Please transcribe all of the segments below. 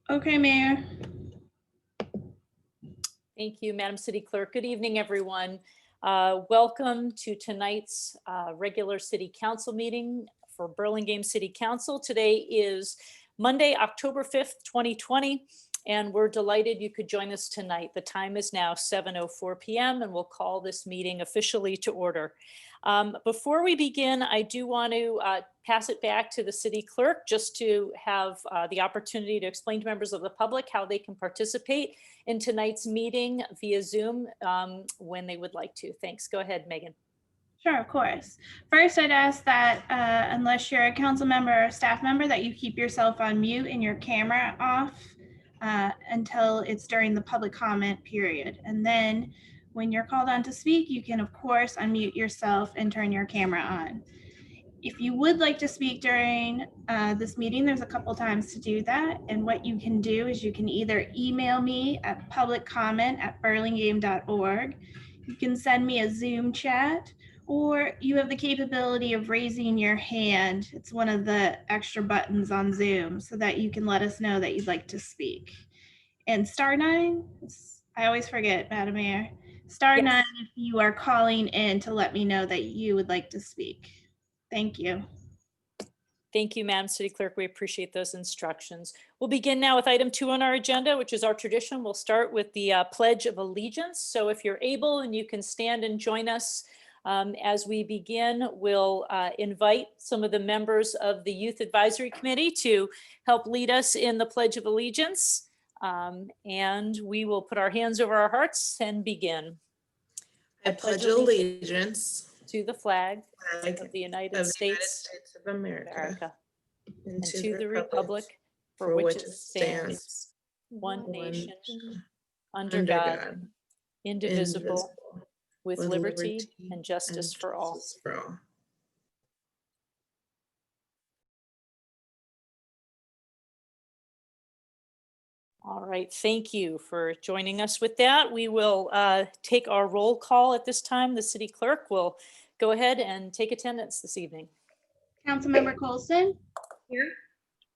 Okay, Mayor. Thank you, Madam City Clerk. Good evening, everyone. Welcome to tonight's regular City Council meeting for Burlingame City Council. Today is Monday, October 5th, 2020, and we're delighted you could join us tonight. The time is now 7:04 p.m. and we'll call this meeting officially to order. Before we begin, I do want to pass it back to the City Clerk just to have the opportunity to explain to members of the public how they can participate in tonight's meeting via Zoom when they would like to. Thanks. Go ahead, Megan. Sure, of course. First, I'd ask that unless you're a council member or staff member, that you keep yourself on mute and your camera off until it's during the public comment period. And then when you're called on to speak, you can, of course, unmute yourself and turn your camera on. If you would like to speak during this meeting, there's a couple times to do that. And what you can do is you can either email me at publiccomment@burlingame.org. You can send me a Zoom chat, or you have the capability of raising your hand. It's one of the extra buttons on Zoom so that you can let us know that you'd like to speak. And *9, I always forget, Madam Mayor, *9 if you are calling in to let me know that you would like to speak. Thank you. Thank you, Madam City Clerk. We appreciate those instructions. We'll begin now with item 2 on our agenda, which is our tradition. We'll start with the Pledge of Allegiance. So if you're able and you can stand and join us as we begin, we'll invite some of the members of the Youth Advisory Committee to help lead us in the Pledge of Allegiance. And we will put our hands over our hearts and begin. I pledge allegiance to the flag of the United States of America and to the republic for which it stands, one nation, under God, indivisible, with liberty and justice for all. All right, thank you for joining us with that. We will take our roll call at this time. The City Clerk will go ahead and take attendance this evening. Councilmember Colson? Here.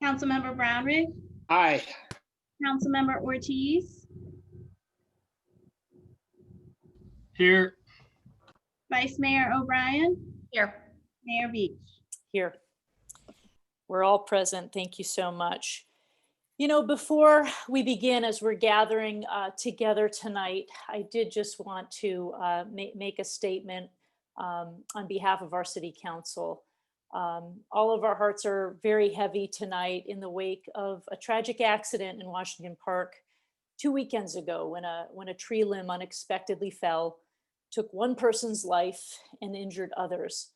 Councilmember Brownrigg? Aye. Councilmember Ortiz? Here. Vice Mayor O'Brien? Here. Mayor Beach? Here. We're all present. Thank you so much. You know, before we begin, as we're gathering together tonight, I did just want to make a statement on behalf of our City Council. All of our hearts are very heavy tonight in the wake of a tragic accident in Washington Park 2 weekends ago when a tree limb unexpectedly fell, took one person's life and injured others.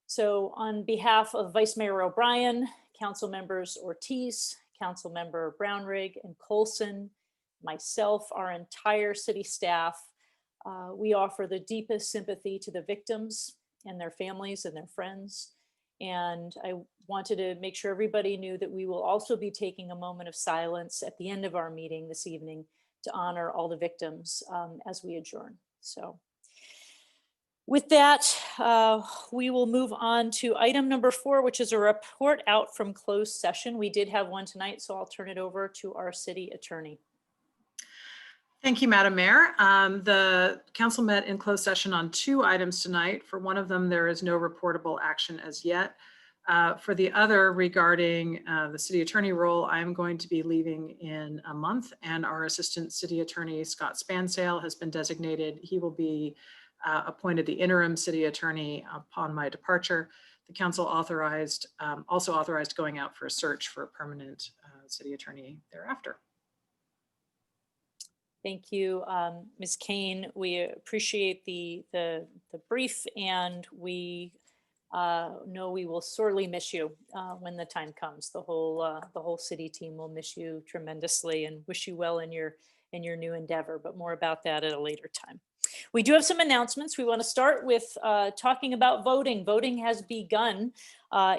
So on behalf of Vice Mayor O'Brien, Council Members Ortiz, Councilmember Brownrigg and Colson, myself, our entire city staff, we offer the deepest sympathy to the victims and their families and their friends. And I wanted to make sure everybody knew that we will also be taking a moment of silence at the end of our meeting this evening to honor all the victims as we adjourn. So with that, we will move on to item number 4, which is a report out from closed session. We did have one tonight, so I'll turn it over to our city attorney. Thank you, Madam Mayor. The council met in closed session on 2 items tonight. For one of them, there is no reportable action as yet. For the other, regarding the city attorney role, I'm going to be leaving in a month, and our assistant city attorney, Scott Spansale, has been designated. He will be appointed the interim city attorney upon my departure. The council also authorized going out for a search for a permanent city attorney thereafter. Thank you, Ms. Kane. We appreciate the brief, and we know we will sorely miss you when the time comes. The whole city team will miss you tremendously and wish you well in your new endeavor, but more about that at a later time. We do have some announcements. We want to start with talking about voting. Voting has begun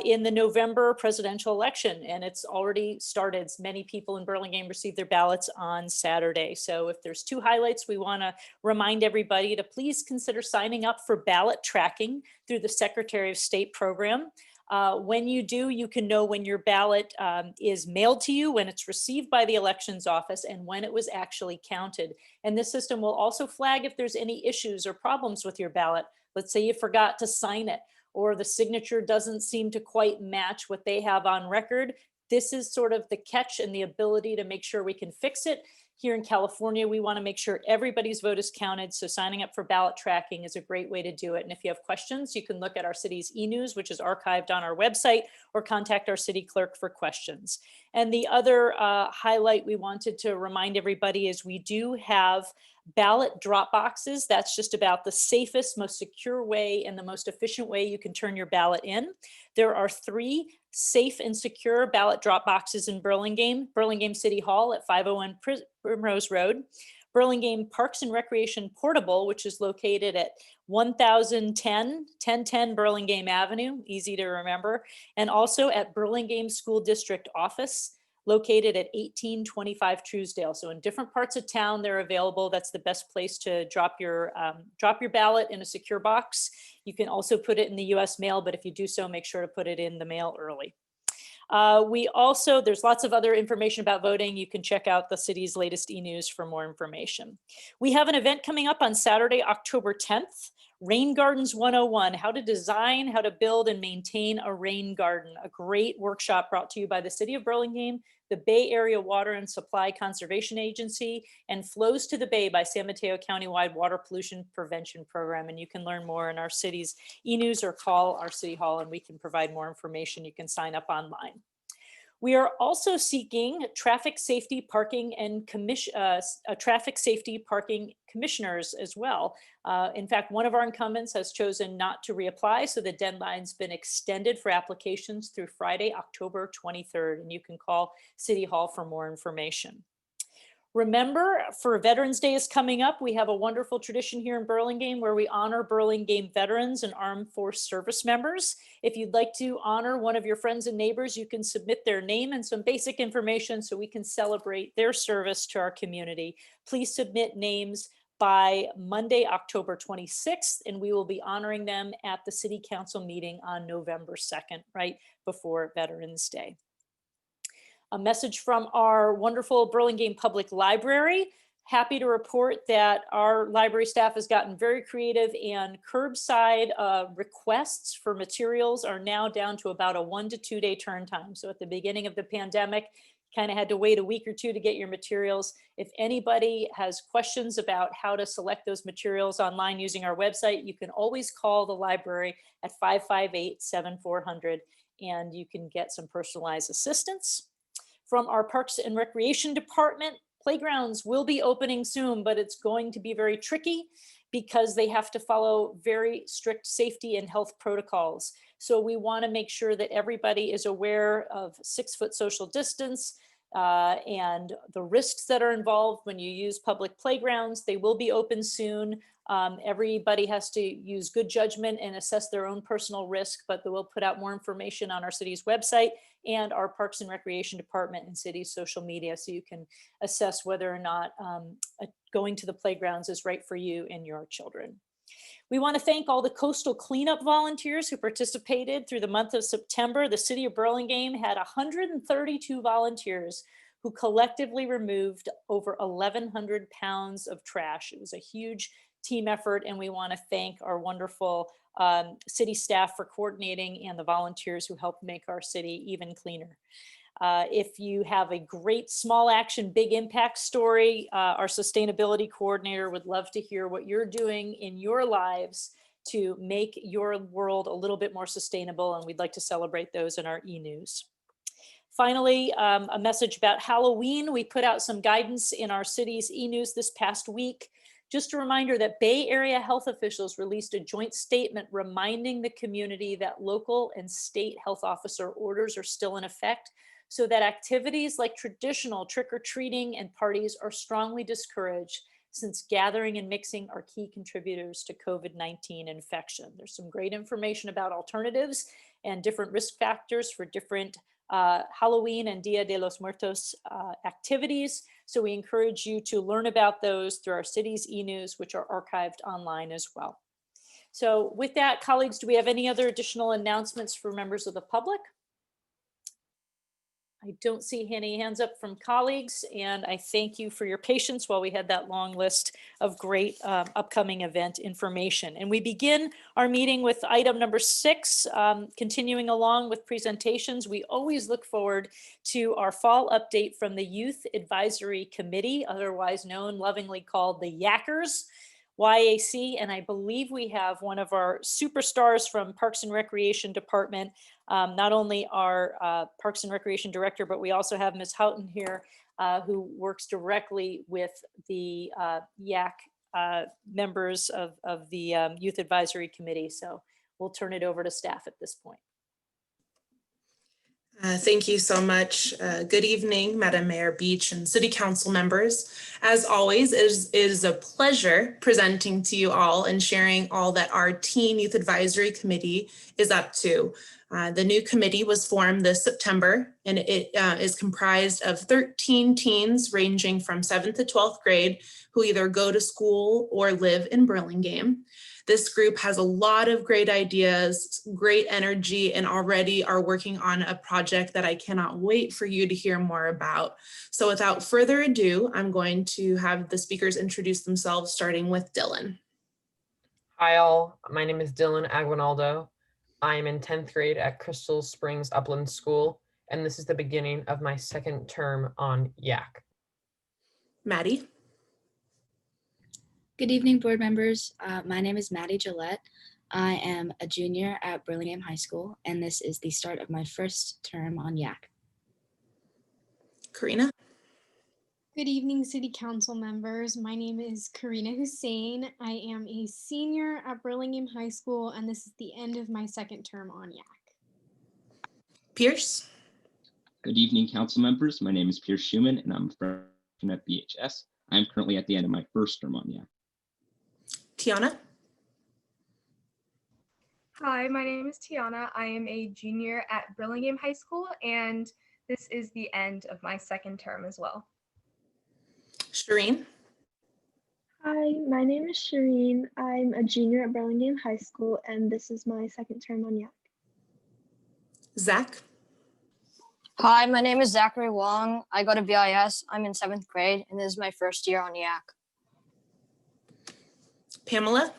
in the November presidential election, and it's already started. Many people in Burlingame received their ballots on Saturday. So if there's 2 highlights, we want to remind everybody to please consider signing up for ballot tracking through the Secretary of State program. When you do, you can know when your ballot is mailed to you, when it's received by the elections office, and when it was actually counted. And this system will also flag if there's any issues or problems with your ballot. Let's say you forgot to sign it, or the signature doesn't seem to quite match what they have on record. This is sort of the catch and the ability to make sure we can fix it. Here in California, we want to make sure everybody's vote is counted. So signing up for ballot tracking is a great way to do it. And if you have questions, you can look at our city's e-news, which is archived on our website, or contact our city clerk for questions. And the other highlight we wanted to remind everybody is we do have ballot drop boxes. That's just about the safest, most secure way and the most efficient way you can turn your ballot in. There are 3 safe and secure ballot drop boxes in Burlingame City Hall at 501 Primrose Road, Burlingame Parks and Recreation Portable, which is located at 1010 Burlingame Avenue, easy to remember, and also at Burlingame School District Office, located at 1825 Truesdale. So in different parts of town, they're available. That's the best place to drop your ballot in a secure box. You can also put it in the US mail, but if you do so, make sure to put it in the mail early. There's lots of other information about voting. You can check out the city's latest e-news for more information. We have an event coming up on Saturday, October 10th. Rain Gardens 101, how to design, how to build and maintain a rain garden. A great workshop brought to you by the City of Burlingame, the Bay Area Water and Supply Conservation Agency, and Flows to the Bay by San Mateo Countywide Water Pollution Prevention Program. And you can learn more in our city's e-news or call our City Hall and we can provide more information. You can sign up online. We are also seeking traffic safety parking and traffic safety parking commissioners as well. In fact, one of our incumbents has chosen not to reapply, so the deadline's been extended for applications through Friday, October 23rd, and you can call City Hall for more information. Remember, for Veterans Day is coming up, we have a wonderful tradition here in Burlingame where we honor Burlingame veterans and armed force service members. If you'd like to honor one of your friends and neighbors, you can submit their name and some basic information so we can celebrate their service to our community. Please submit names by Monday, October 26th, and we will be honoring them at the City Council meeting on November 2nd, right before Veterans Day. A message from our wonderful Burlingame Public Library. Happy to report that our library staff has gotten very creative and curbside requests for materials are now down to about a 1 to 2 day turn time. So at the beginning of the pandemic, kind of had to wait a week or two to get your materials. If anybody has questions about how to select those materials online using our website, you can always call the library at 558-7400 and you can get some personalized assistance. From our Parks and Recreation Department, playgrounds will be opening soon, but it's going to be very tricky because they have to follow very strict safety and health protocols. So we want to make sure that everybody is aware of 6-foot social distance and the risks that are involved when you use public playgrounds. They will be open soon. Everybody has to use good judgment and assess their own personal risk, but we'll put out more information on our city's website and our Parks and Recreation Department and city's social media so you can assess whether or not going to the playgrounds is right for you and your children. We want to thank all the coastal cleanup volunteers who participated through the month of September. The City of Burlingame had 132 volunteers who collectively removed over 1,100 pounds of trash. It was a huge team effort, and we want to thank our wonderful city staff for coordinating and the volunteers who helped make our city even cleaner. If you have a great small action, big impact story, our sustainability coordinator would love to hear what you're doing in your lives to make your world a little bit more sustainable, and we'd like to celebrate those in our e-news. Finally, a message about Halloween. We put out some guidance in our city's e-news this past week. Just a reminder that Bay Area health officials released a joint statement reminding the community that local and state health officer orders are still in effect, so that activities like traditional trick-or-treating and parties are strongly discouraged, since gathering and mixing are key contributors to COVID-19 infection. There's some great information about alternatives and different risk factors for different Halloween and Dia de los Muertos activities. So we encourage you to learn about those through our city's e-news, which are archived online as well. So with that, colleagues, do we have any other additional announcements for members of the public? I don't see any hands up from colleagues, and I thank you for your patience while we had that long list of great upcoming event information. And we begin our meeting with item number 6, continuing along with presentations. We always look forward to our fall update from the Youth Advisory Committee, otherwise known, lovingly called the YACers. YAC, and I believe we have one of our superstars from Parks and Recreation Department, not only our Parks and Recreation Director, but we also have Ms. Houghton here, who works directly with the YAC members of the Youth Advisory Committee. So we'll turn it over to staff at this point. Thank you so much. Good evening, Madam Mayor Beach and City Council members. As always, it is a pleasure presenting to you all and sharing all that our Teen Youth Advisory Committee is up to. The new committee was formed this September, and it is comprised of 13 teens ranging from 7th to 12th grade who either go to school or live in Burlingame. This group has a lot of great ideas, great energy, and already are working on a project that I cannot wait for you to hear more about. So without further ado, I'm going to have the speakers introduce themselves, starting with Dylan. Hi all, my name is Dylan Aguinaldo. I am in 10th grade at Crystal Springs Upland School, and this is the beginning of my second term on YAC. Maddie. Good evening, board members. My name is Maddie Gillette. I am a junior at Burlingame High School, and this is the start of my first term on YAC. Karina. Good evening, City Council members. My name is Karina Hussein. I am a senior at Burlingame High School, and this is the end of my second term on YAC. Pierce. Good evening, council members. My name is Pierce Schumann, and I'm a freshman at BHS. I'm currently at the end of my first term on YAC. Tiana. Hi, my name is Tiana. I am a junior at Burlingame High School, and this is the end of my second term as well. Shireen. Hi, my name is Shireen. I'm a junior at Burlingame High School, and this is my second term on YAC. Zach. Hi, my name is Zachary Wong. I go to BIS. I'm in 7th grade, and this is my first year on YAC. Pamela.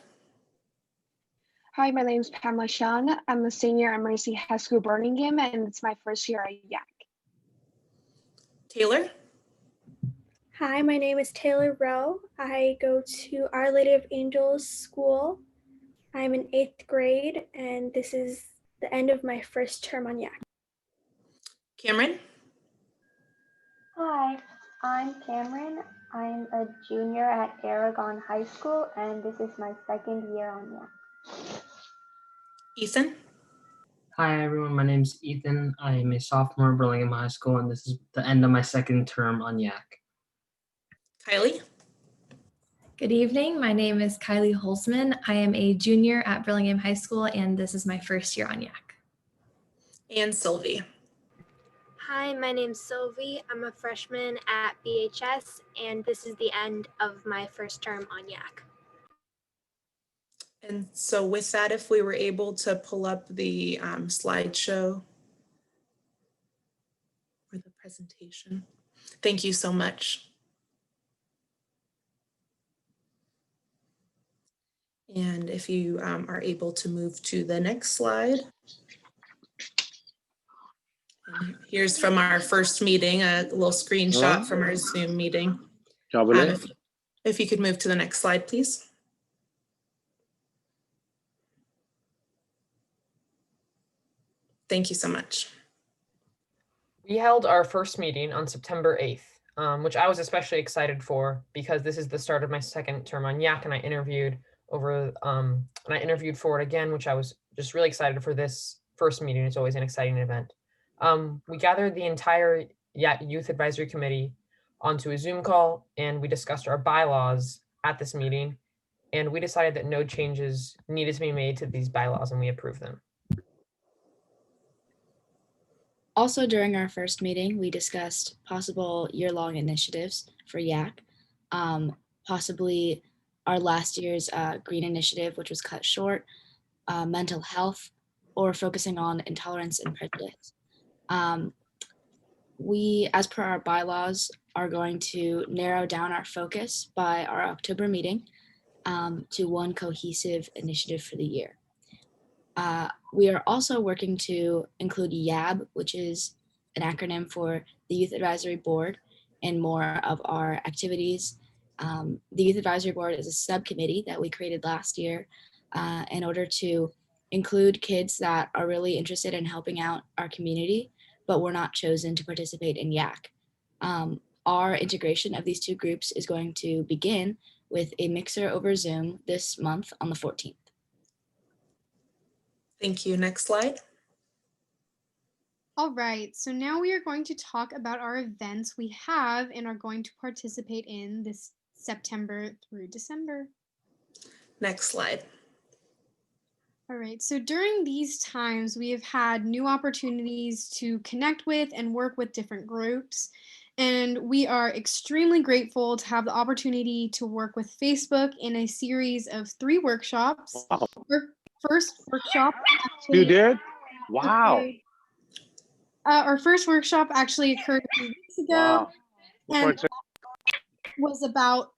Hi, my name is Pamela Sean. I'm a senior at Mercy High School, Burlingame, and it's my first year at YAC. Taylor. Hi, my name is Taylor Rowe. I go to Our Lady of Angels School. I'm in 8th grade, and this is the end of my first term on YAC. Cameron. Hi, I'm Cameron. I'm a junior at Aragon High School, and this is my second year on YAC. Ethan. Hi everyone, my name is Ethan. I am a sophomore at Burlingame High School, and this is the end of my second term on YAC. Kylie. Good evening, my name is Kylie Holzman. I am a junior at Burlingame High School, and this is my first year on YAC. And Sylvie. Hi, my name's Sylvie. I'm a freshman at BHS, and this is the end of my first term on YAC. And so with that, if we were able to pull up the slideshow or the presentation. Thank you so much. And if you are able to move to the next slide. And here's from our first meeting, a little screenshot from our Zoom meeting. If you could move to the next slide, please. Thank you so much. We held our first meeting on September 8th, which I was especially excited for because this is the start of my second term on YAC, and I interviewed for it again, which I was just really excited for. This first meeting. It's always an exciting event. We gathered the entire Youth Advisory Committee onto a Zoom call, and we discussed our bylaws at this meeting, and we decided that no changes needed to be made to these bylaws, and we approved them. Also, during our first meeting, we discussed possible year-long initiatives for YAC, possibly our last year's green initiative, which was cut short, mental health, or focusing on intolerance and prejudice. We, as per our bylaws, are going to narrow down our focus by our October meeting to one cohesive initiative for the year. We are also working to include YAB, which is an acronym for the Youth Advisory Board, in more of our activities. The Youth Advisory Board is a subcommittee that we created last year in order to include kids that are really interested in helping out our community, but were not chosen to participate in YAC. Our integration of these two groups is going to begin with a mixer over Zoom this month on the 14th. Thank you. Next slide. All right, so now we are going to talk about our events we have and are going to participate in this September through December. Next slide. All right, so during these times, we have had new opportunities to connect with and work with different groups. And we are extremely grateful to have the opportunity to work with Facebook in a series of 3 workshops. Wow. Our first workshop You did? Wow. Our first workshop actually occurred a few weeks ago. Wow. And was about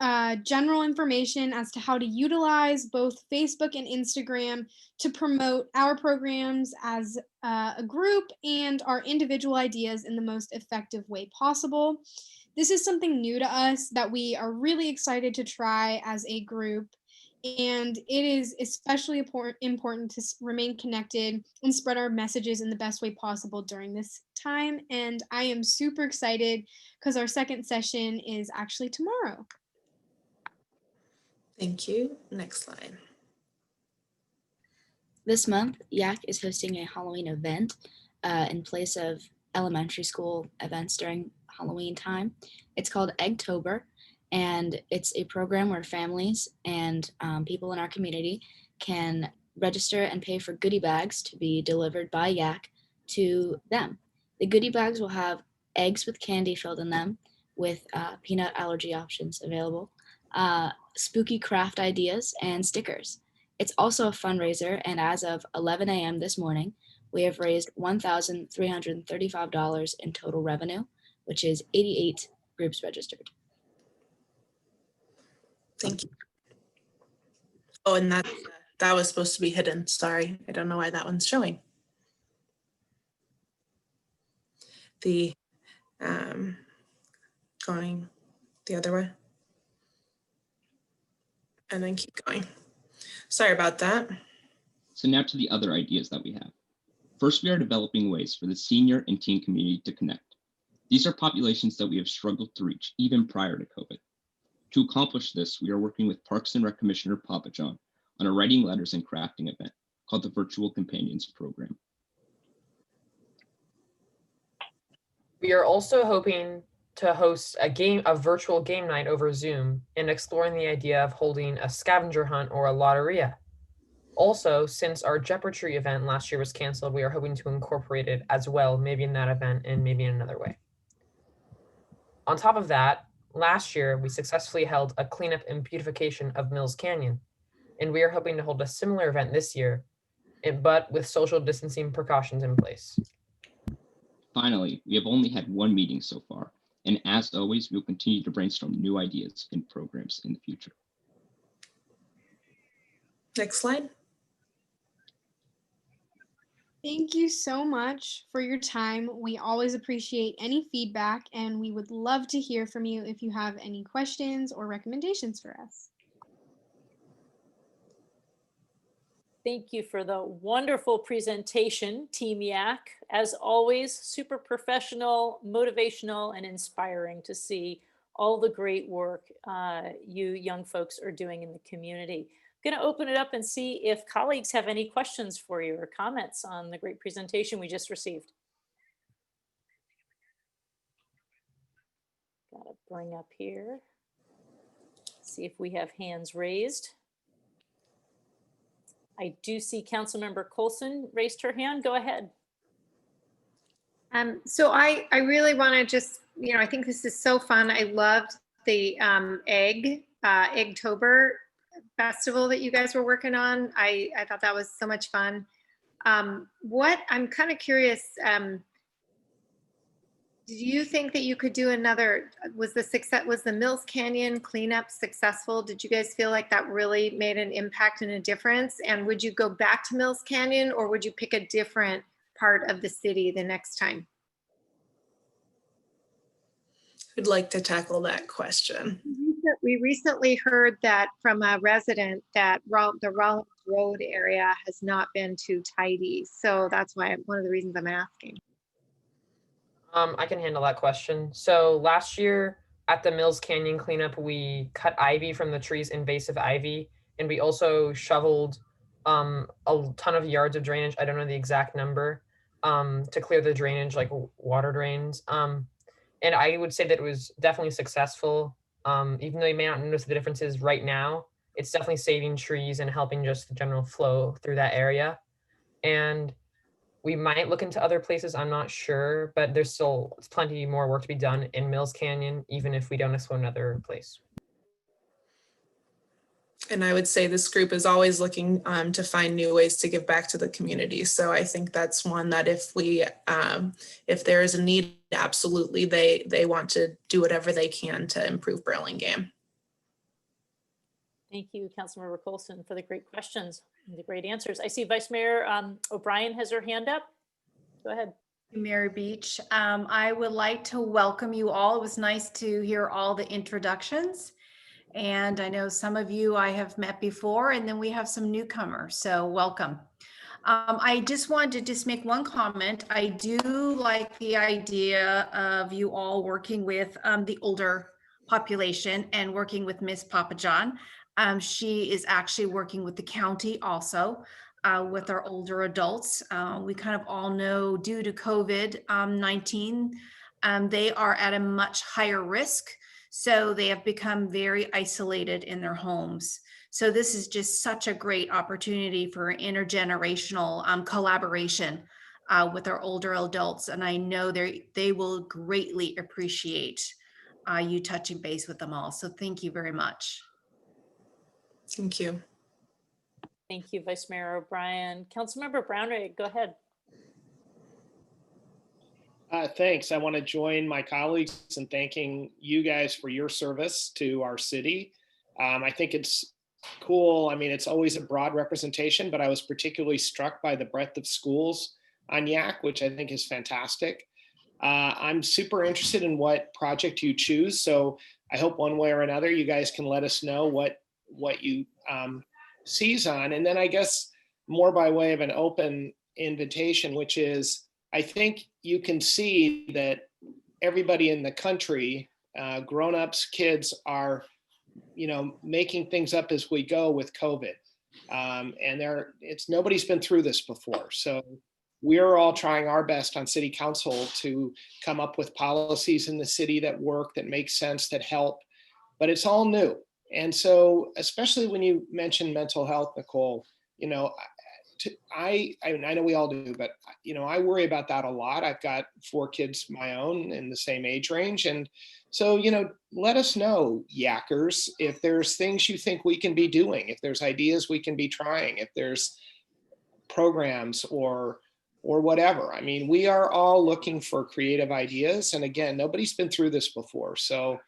general information as to how to utilize both Facebook and Instagram to promote our programs as a group and our individual ideas in the most effective way possible. This is something new to us that we are really excited to try as a group. And it is especially important to remain connected and spread our messages in the best way possible during this time. And I am super excited because our second session is actually tomorrow. Thank you. Next slide. This month, YAC is hosting a Halloween event in place of elementary school events during Halloween time. It's called Eggtober, and it's a program where families and people in our community can register and pay for goodie bags to be delivered by YAC to them. The goodie bags will have eggs with candy filled in them with peanut allergy options available, spooky craft ideas, and stickers. It's also a fundraiser, and as of 11 a.m. this morning, we have raised $1,335 in total revenue, which is 88 groups registered. Thank you. Oh, and that was supposed to be hidden. Sorry. I don't know why that one's showing. The going the other way. And then keep going. Sorry about that. So now to the other ideas that we have. First, we are developing ways for the senior and teen community to connect. These are populations that we have struggled to reach even prior to COVID. To accomplish this, we are working with Parks and Rec Commissioner Papa John on a writing letters and crafting event called the Virtual Companions Program. We are also hoping to host a virtual game night over Zoom and exploring the idea of holding a scavenger hunt or a lotteria. Also, since our Jeopardy event last year was canceled, we are hoping to incorporate it as well, maybe in that event and maybe in another way. On top of that, last year we successfully held a cleanup and beautification of Mills Canyon, and we are hoping to hold a similar event this year, but with social distancing precautions in place. Finally, we have only had one meeting so far, and as always, we'll continue to brainstorm new ideas and programs in the future. Next slide. Thank you so much for your time. We always appreciate any feedback, and we would love to hear from you if you have any questions or recommendations for us. Thank you for the wonderful presentation, Team YAC. As always, super professional, motivational, and inspiring to see all the great work you young folks are doing in the community. I'm going to open it up and see if colleagues have any questions for you or comments on the great presentation we just received. Got to bring up here. See if we have hands raised. I do see Councilmember Coulson raised her hand. Go ahead. So I really want to just, I think this is so fun. I loved the Eggtober festival that you guys were working on. I thought that was so much fun. What I'm kind of curious, do you think that you could do another, was the Mills Canyon cleanup successful? Did you guys feel like that really made an impact and a difference? And would you go back to Mills Canyon, or would you pick a different part of the city the next time? Who'd like to tackle that question? We recently heard that from a resident that the Rollins Road area has not been too tidy. So that's why one of the reasons I'm asking. I can handle that question. So last year at the Mills Canyon cleanup, we cut ivy from the trees, invasive ivy, and we also shoveled a ton of yards of drainage. I don't know the exact number, to clear the drainage, like water drains. And I would say that it was definitely successful. Even though you may not notice the differences right now, it's definitely saving trees and helping just the general flow through that area. And we might look into other places, I'm not sure, but there's still plenty more work to be done in Mills Canyon, even if we don't explore another place. And I would say this group is always looking to find new ways to give back to the community. So I think that's one that if there is a need, absolutely, they want to do whatever they can to improve Burlingame. Thank you, Councilmember Colson, for the great questions and the great answers. I see Vice Mayor O'Brien has her hand up. Go ahead. Mayor Beach. I would like to welcome you all. It was nice to hear all the introductions. And I know some of you I have met before, and then we have some newcomers, so welcome. I just wanted to make one comment. I do like the idea of you all working with the older population and working with Miss Papajohn. She is actually working with the county also with our older adults. We kind of all know due to COVID-19, they are at a much higher risk. So they have become very isolated in their homes. So this is just such a great opportunity for intergenerational collaboration with our older adults. And I know they will greatly appreciate you touching base with them all. So thank you very much. Thank you. Thank you, Vice Mayor O'Brien. Councilmember Brownrigg, go ahead. Thanks. I want to join my colleagues in thanking you guys for your service to our city. I think it's cool. I mean, it's always a broad representation, but I was particularly struck by the breadth of schools on YAC, which I think is fantastic. I'm super interested in what project you choose. So I hope one way or another, you guys can let us know what you seize on. And then I guess more by way of an open invitation, which is, I think you can see that everybody in the country, grown-ups, kids are, making things up as we go with COVID. And nobody's been through this before. So we're all trying our best on city council to come up with policies in the city that work, that make sense, that help, but it's all new. And so, especially when you mention mental health, Nicole, I know we all do, but I worry about that a lot. I've got 4 kids of my own in the same age range. And so, let us know, Yackers, if there's things you think we can be doing, if there's ideas we can be trying, if there's programs or whatever. I mean, we are all looking for creative ideas. And again, nobody's been through this before. So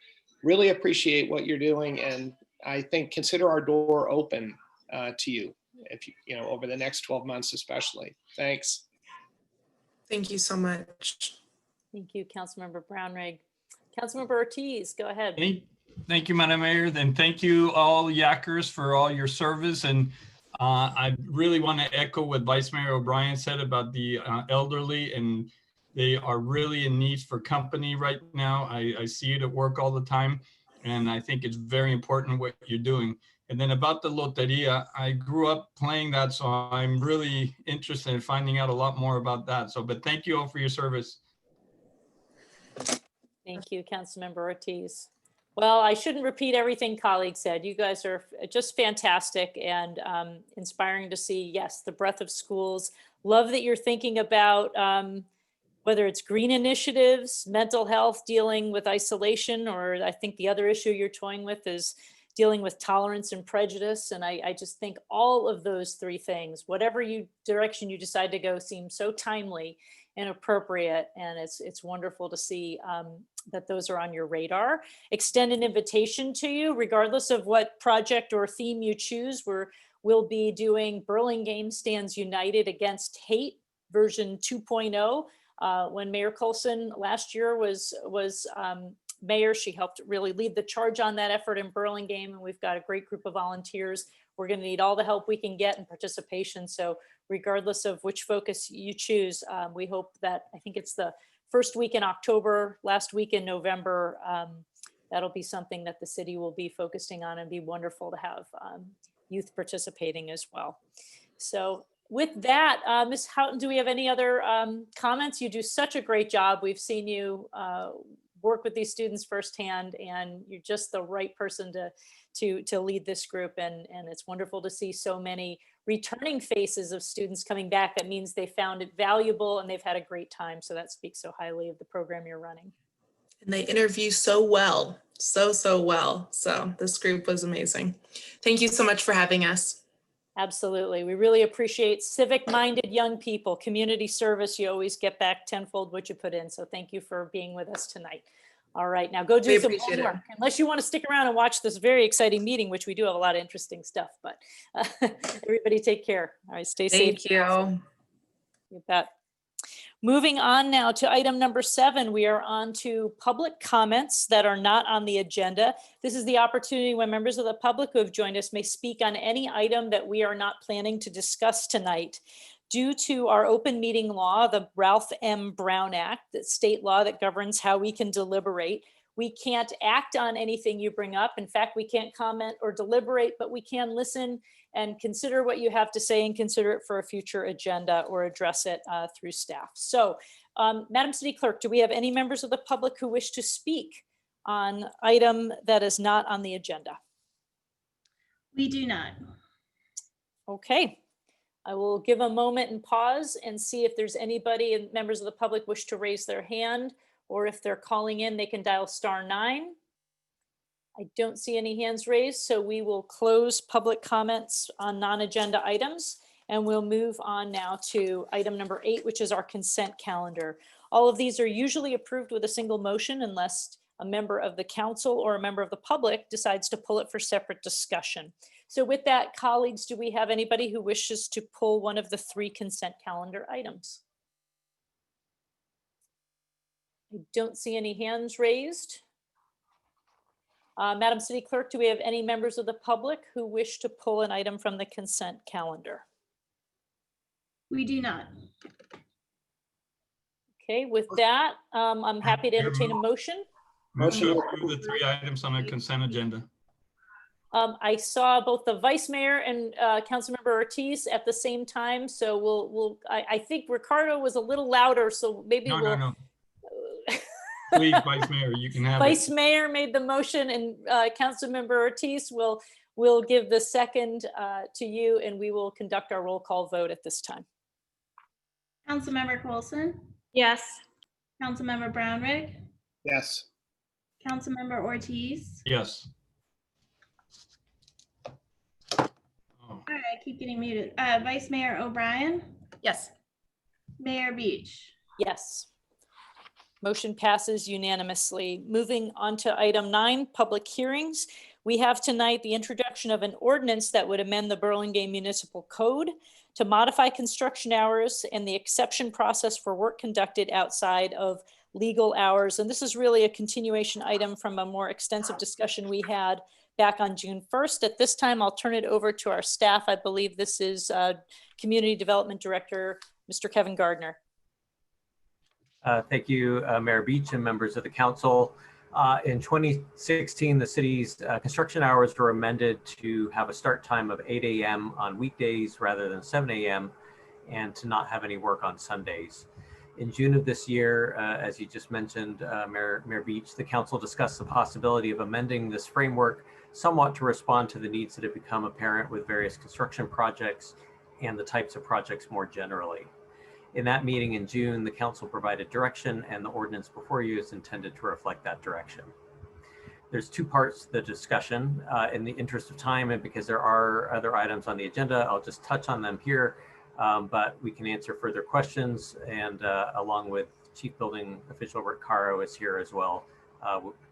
really appreciate what you're doing. And I think consider our door open to you. If you over the next 12 months, especially. Thanks. Thank you so much. Thank you, Councilmember Brownrigg. Councilmember Ortiz, go ahead. Thank you, Madam Mayor. Then thank you all Yackers for all your service. And I really want to echo what Vice Mayor O'Brien said about the elderly, and they are really in need for company right now. I see it at work all the time, and I think it's very important what you're doing. And then about the Loteria, I grew up playing that, so I'm really interested in finding out a lot more about that. But thank you all for your service. Thank you, Councilmember Ortiz. Well, I shouldn't repeat everything colleagues said. You guys are just fantastic and inspiring to see, yes, the breadth of schools. Love that you're thinking about whether it's green initiatives, mental health, dealing with isolation, or I think the other issue you're toying with is dealing with tolerance and prejudice. And I just think all of those three things, whatever direction you decide to go, seems so timely and appropriate. And it's wonderful to see that those are on your radar. Extend an invitation to you, regardless of what project or theme you choose. We'll be doing Burlingame Stands United Against Hate version 2.0. When Mayor Coulson last year was mayor, she helped really lead the charge on that effort in Burlingame, and we've got a great group of volunteers. We're going to need all the help we can get and participation. So regardless of which focus you choose, we hope that, I think it's the first week in October, last week in November, that'll be something that the city will be focusing on, and be wonderful to have youth participating as well. So with that, Ms. Houghton, do we have any other comments? You do such a great job. We've seen you work with these students firsthand, and you're just the right person to lead this group. And it's wonderful to see so many returning faces of students coming back. That means they found it valuable and they've had a great time. So that speaks so highly of the program you're running. And they interview so well, so well. So this group was amazing. Thank you so much for having us. Absolutely. We really appreciate civic-minded young people, community service. You always get back tenfold what you put in. So thank you for being with us tonight. All right, now go do We some appreciate it. homework. Unless you want to stick around and watch this very exciting meeting, which we do have a lot of interesting stuff, but everybody take care. All right, stay safe. Thank you. You bet. Moving on now to item number 7, we are on to public comments that are not on the agenda. This is the opportunity when members of the public who have joined us may speak on any item that we are not planning to discuss tonight. Due to our open meeting law, the Ralph M. Brown Act, the state law that governs how we can deliberate, we can't act on anything you bring up. In fact, we can't comment or deliberate, but we can listen and consider what you have to say and consider it for a future agenda or address it through staff. So, Madam City Clerk, do we have any members of the public who wish to speak on item that is not on the agenda? We do not. Okay. I will give a moment and pause and see if there's anybody and members of the public wish to raise their hand, or if they're calling in, they can dial *9. I don't see any hands raised, so we will close public comments on non-agenda items, and we'll move on now to item number 8, which is our consent calendar. All of these are usually approved with a single motion unless a member of the council or a member of the public decides to pull it for separate discussion. So with that, colleagues, do we have anybody who wishes to pull one of the 3 consent calendar items? I don't see any hands raised. Madam City Clerk, do we have any members of the public who wish to pull an item from the consent calendar? We do not. Okay, with that, I'm happy to entertain a motion. Motion to approve the 3 items on the consent agenda. I saw both the Vice Mayor and Councilmember Ortiz at the same time, so I think Ricardo was a little louder, so maybe No. Please, Vice Mayor, you can have Vice it. Mayor made the motion, and Councilmember Ortiz will give the second to you, and we will conduct our roll call vote at this time. Councilmember Coulson, Yes. Councilmember Brownrigg, Yes. Councilmember Ortiz. Yes. All right, I keep getting muted. Vice Mayor O'Brien, Yes. Mayor Beach. Yes. Motion passes unanimously. Moving on to item 9, public hearings. We have tonight the introduction of an ordinance that would amend the Burlingame Municipal Code to modify construction hours and the exception process for work conducted outside of legal hours. And this is really a continuation item from a more extensive discussion we had back on June 1st. At this time, I'll turn it over to our staff. I believe this is Community Development Director, Mr. Kevin Gardner. Thank you, Mayor Beach and members of the council. In 2016, the city's construction hours were amended to have a start time of 8 a.m. on weekdays rather than 7 a.m. and to not have any work on Sundays. In June of this year, as you just mentioned, Mayor Beach, the council discussed the possibility of amending this framework somewhat to respond to the needs that have become apparent with various construction projects and the types of projects more generally. In that meeting in June, the council provided direction, and the ordinance before you is intended to reflect that direction. There's two parts to the discussion. In the interest of time and because there are other items on the agenda, I'll just touch on them here, but we can answer further questions, and along with Chief Building Official Rick Caro is here as well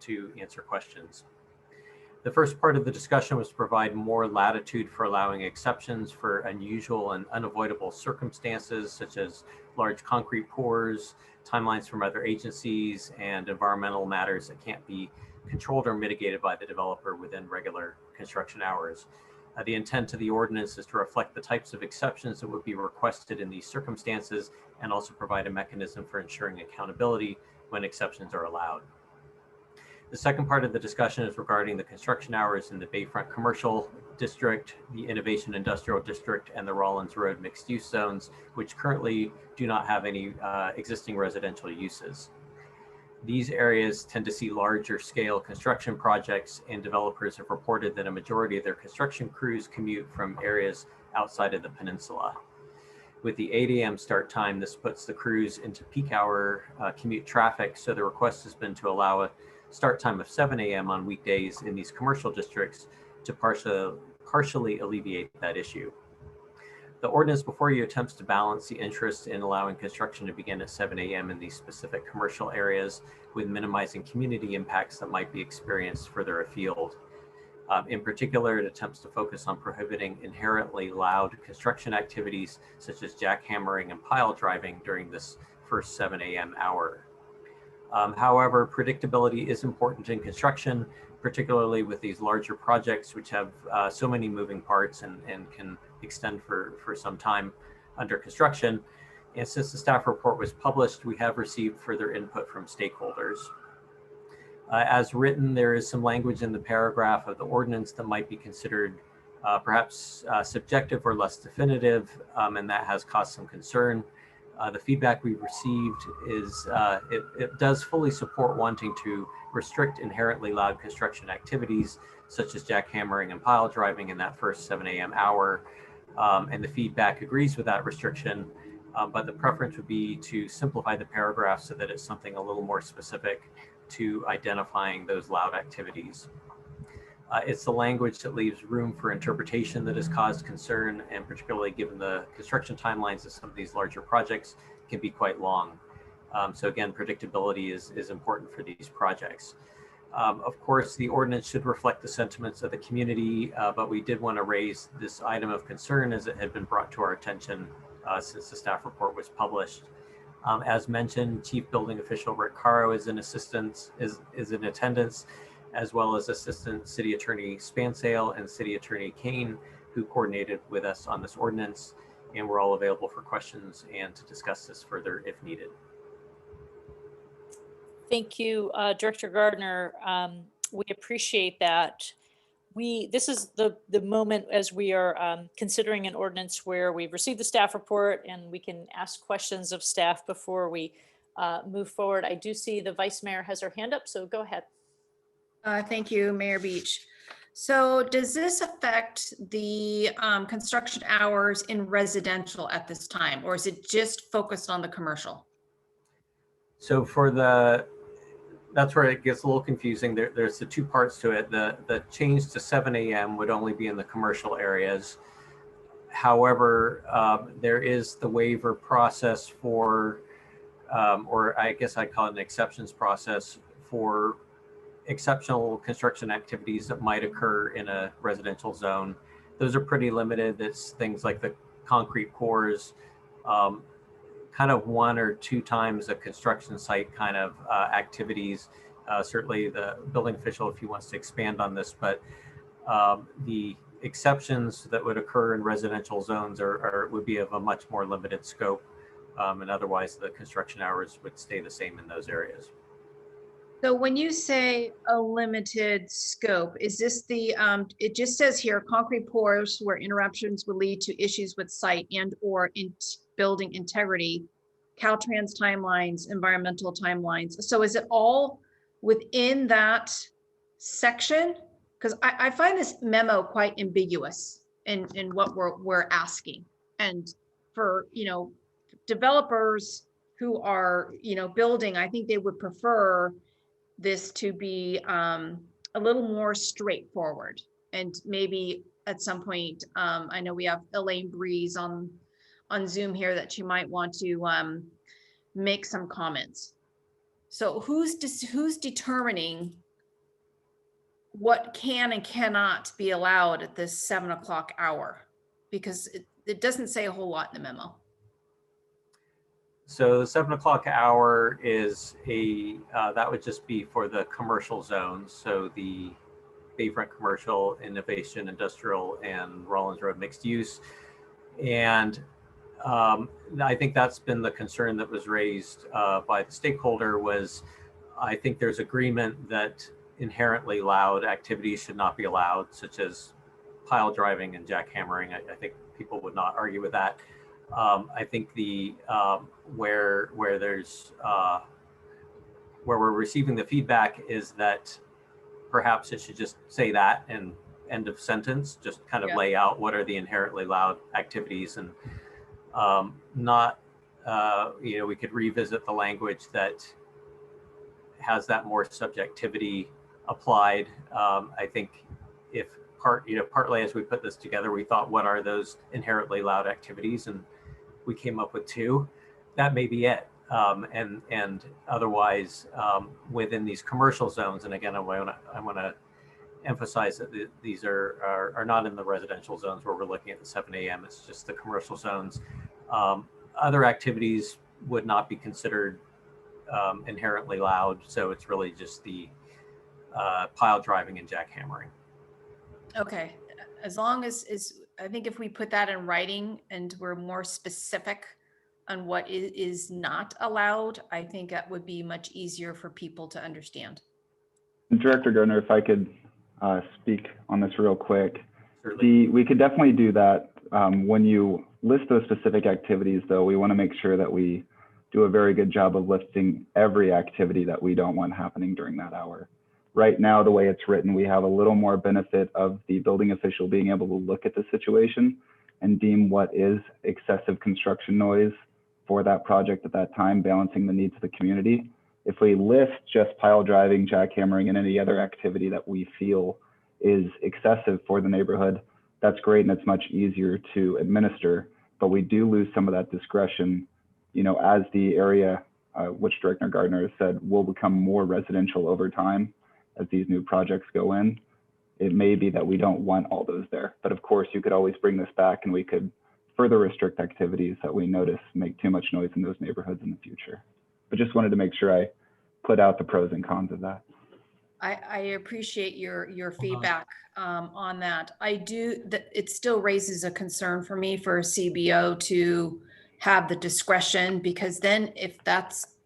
to answer questions. The first part of the discussion was to provide more latitude for allowing exceptions for unusual and unavoidable circumstances, such as large concrete pours, timelines from other agencies, and environmental matters that can't be controlled or mitigated by the developer within regular construction hours. The intent of the ordinance is to reflect the types of exceptions that would be requested in these circumstances and also provide a mechanism for ensuring accountability when exceptions are allowed. The second part of the discussion is regarding the construction hours in the Bayfront Commercial District, the Innovation Industrial District, and the Rollins Road mixed-use zones, which currently do not have any existing residential uses. These areas tend to see larger scale construction projects, and developers have reported that a majority of their construction crews commute from areas outside of the peninsula. With the 8 a.m. start time, this puts the crews into peak hour commute traffic, so the request has been to allow a start time of 7 a.m. on weekdays in these commercial districts to partially alleviate that issue. The ordinance before you attempts to balance the interest in allowing construction to begin at 7 a.m. in these specific commercial areas with minimizing community impacts that might be experienced further afield. In particular, it attempts to focus on prohibiting inherently loud construction activities such as jackhammering and pile driving during this first 7 a.m. hour. However, predictability is important in construction, particularly with these larger projects, which have so many moving parts and can extend for some time under construction. And since the staff report was published, we have received further input from stakeholders. As written, there is some language in the paragraph of the ordinance that might be considered perhaps subjective or less definitive, and that has caused some concern. The feedback we've received is it does fully support wanting to restrict inherently loud construction activities such as jackhammering and pile driving in that first 7 a.m. hour. And the feedback agrees with that restriction, but the preference would be to simplify the paragraph so that it's something a little more specific to identifying those loud activities. It's the language that leaves room for interpretation that has caused concern, and particularly given the construction timelines of some of these larger projects can be quite long. So again, predictability is important for these projects. Of course, the ordinance should reflect the sentiments of the community, but we did want to raise this item of concern as it had been brought to our attention since the staff report was published. As mentioned, Chief Building Official Rick Caro is in attendance, as well as Assistant City Attorney Spansale and City Attorney Kane, who coordinated with us on this ordinance, and we're all available for questions and to discuss this further if needed. Thank you, Director Gardner. We appreciate that. This is the moment as we are considering an ordinance where we've received the staff report and we can ask questions of staff before we move forward. I do see the Vice Mayor has her hand up, so go ahead. Thank you, Mayor Beach. So does this affect the construction hours in residential at this time, or is it just focused on the commercial? So that's where it gets a little confusing. There's the two parts to it. The change to 7 a.m. would only be in the commercial areas. However, there is the waiver process for, or I guess I'd call it an exceptions process for exceptional construction activities that might occur in a residential zone. Those are pretty limited. It's things like the concrete pours, kind of 1 or 2 times a construction site kind of activities. Certainly the building official, if he wants to expand on this, but the exceptions that would occur in residential zones would be of a much more limited scope, and otherwise the construction hours would stay the same in those areas. So when you say a limited scope, is this it just says here, concrete pours where interruptions would lead to issues with site and or building integrity, Caltrans timelines, environmental timelines. So is it all within that section? Because I find this memo quite ambiguous in what we're asking. And for, developers who are, building, I think they would prefer this to be a little more straightforward. And maybe at some point, I know we have Elaine Breeze on Zoom here that she might want to make some comments. So who's determining what can and cannot be allowed at this 7 o'clock hour? Because it doesn't say a whole lot in the memo. So the 7 o'clock hour is that would just be for the commercial zones. So the Bayfront Commercial, Innovation Industrial, and Rollins Road Mixed Use. And I think that's been the concern that was raised by the stakeholder was, I think there's agreement that inherently loud activities should not be allowed, such as pile driving and jackhammering. I think people would not argue with that. I think the where we're receiving the feedback is that perhaps it should just say that and end of sentence, just kind of lay out what are the inherently loud activities, and not, we could revisit the language that has that more subjectivity applied. I think if partly as we put this together, we thought, what are those inherently loud activities? And we came up with 2. That may be it. And otherwise, within these commercial zones, and again, I want to emphasize that these are not in the residential zones where we're looking at the 7 a.m. It's just the commercial zones. Other activities would not be considered inherently loud, so it's really just the pile driving and jackhammering. Okay, as long as I think if we put that in writing and we're more specific on what is not allowed, I think that would be much easier for people to understand. Director Gardner, if I could speak on this real quick. We could definitely do that. When you list those specific activities, though, we want to make sure that we do a very good job of listing every activity that we don't want happening during that hour. Right now, the way it's written, we have a little more benefit of the building official being able to look at the situation and deem what is excessive construction noise for that project at that time, balancing the needs of the community. If we list just pile driving, jackhammering, and any other activity that we feel is excessive for the neighborhood, that's great and it's much easier to administer, but we do lose some of that discretion, as the area, which Director Gardner has said, will become more residential over time as these new projects go in. It may be that we don't want all those there, but of course you could always bring this back and we could further restrict activities that we notice make too much noise in those neighborhoods in the future. But just wanted to make sure I put out the pros and cons of that. I appreciate your feedback on that. It still raises a concern for me for a CBO to have the discretion, because then if that's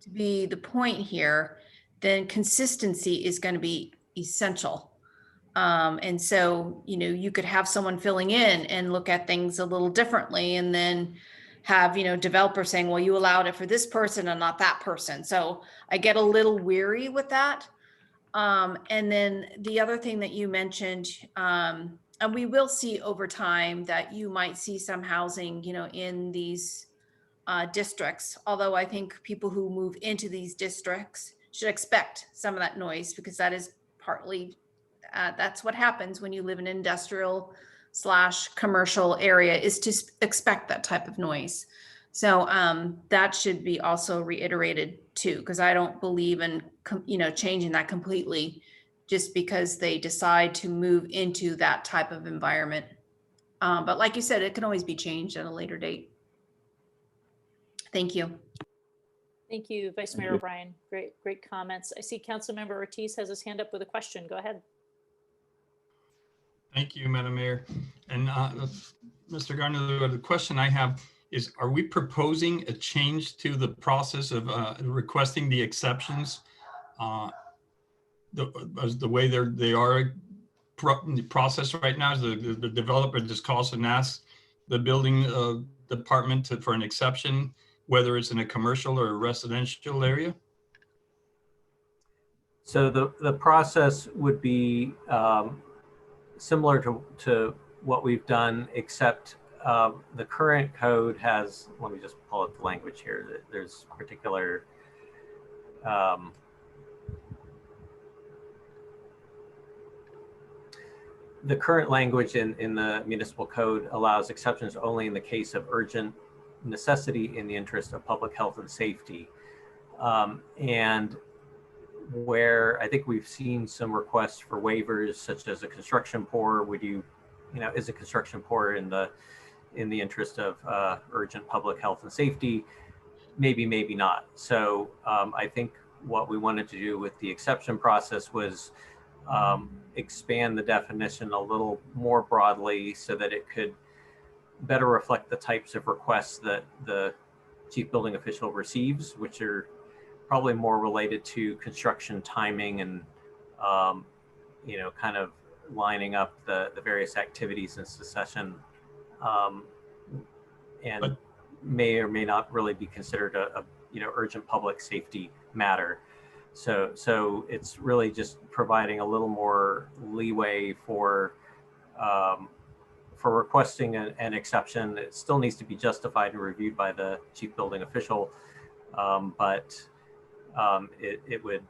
to be the point here, then consistency is going to be essential. And so, you could have someone filling in and look at things a little differently, and then have, developers saying, well, you allowed it for this person and not that person. So I get a little weary with that. And then the other thing that you mentioned, and we will see over time that you might see some housing, in these districts, although I think people who move into these districts should expect some of that noise, because that is partly, that's what happens when you live in an industrial/commercial area, is to expect that type of noise. So that should be also reiterated too, because I don't believe in, changing that completely just because they decide to move into that type of environment. But like you said, it can always be changed at a later date. Thank you. Thank you, Vice Mayor O'Brien. Great comments. I see Councilmember Ortiz has his hand up with a question. Go ahead. Thank you, Madam Mayor. And Mr. Gardner, the question I have is, are we proposing a change to the process of requesting the exceptions? The way they are processed right now is the developer just calls and asks the building department for an exception, whether it's in a commercial or a residential area? So the process would be similar to what we've done, except the current code has, let me just pull up the language here. There's particular, the current language in the municipal code allows exceptions only in the case of urgent necessity in the interest of public health and safety. And where I think we've seen some requests for waivers, such as a construction pour, is a construction pour in the interest of urgent public health and safety? Maybe, maybe not. So I think what we wanted to do with the exception process was expand the definition a little more broadly so that it could better reflect the types of requests that the chief building official receives, which are probably more related to construction timing and, kind of lining up the various activities in succession, and may or may not really be considered a urgent public safety matter. So it's really just providing a little more leeway for requesting an exception. It still needs to be justified and reviewed by the chief building official, but it would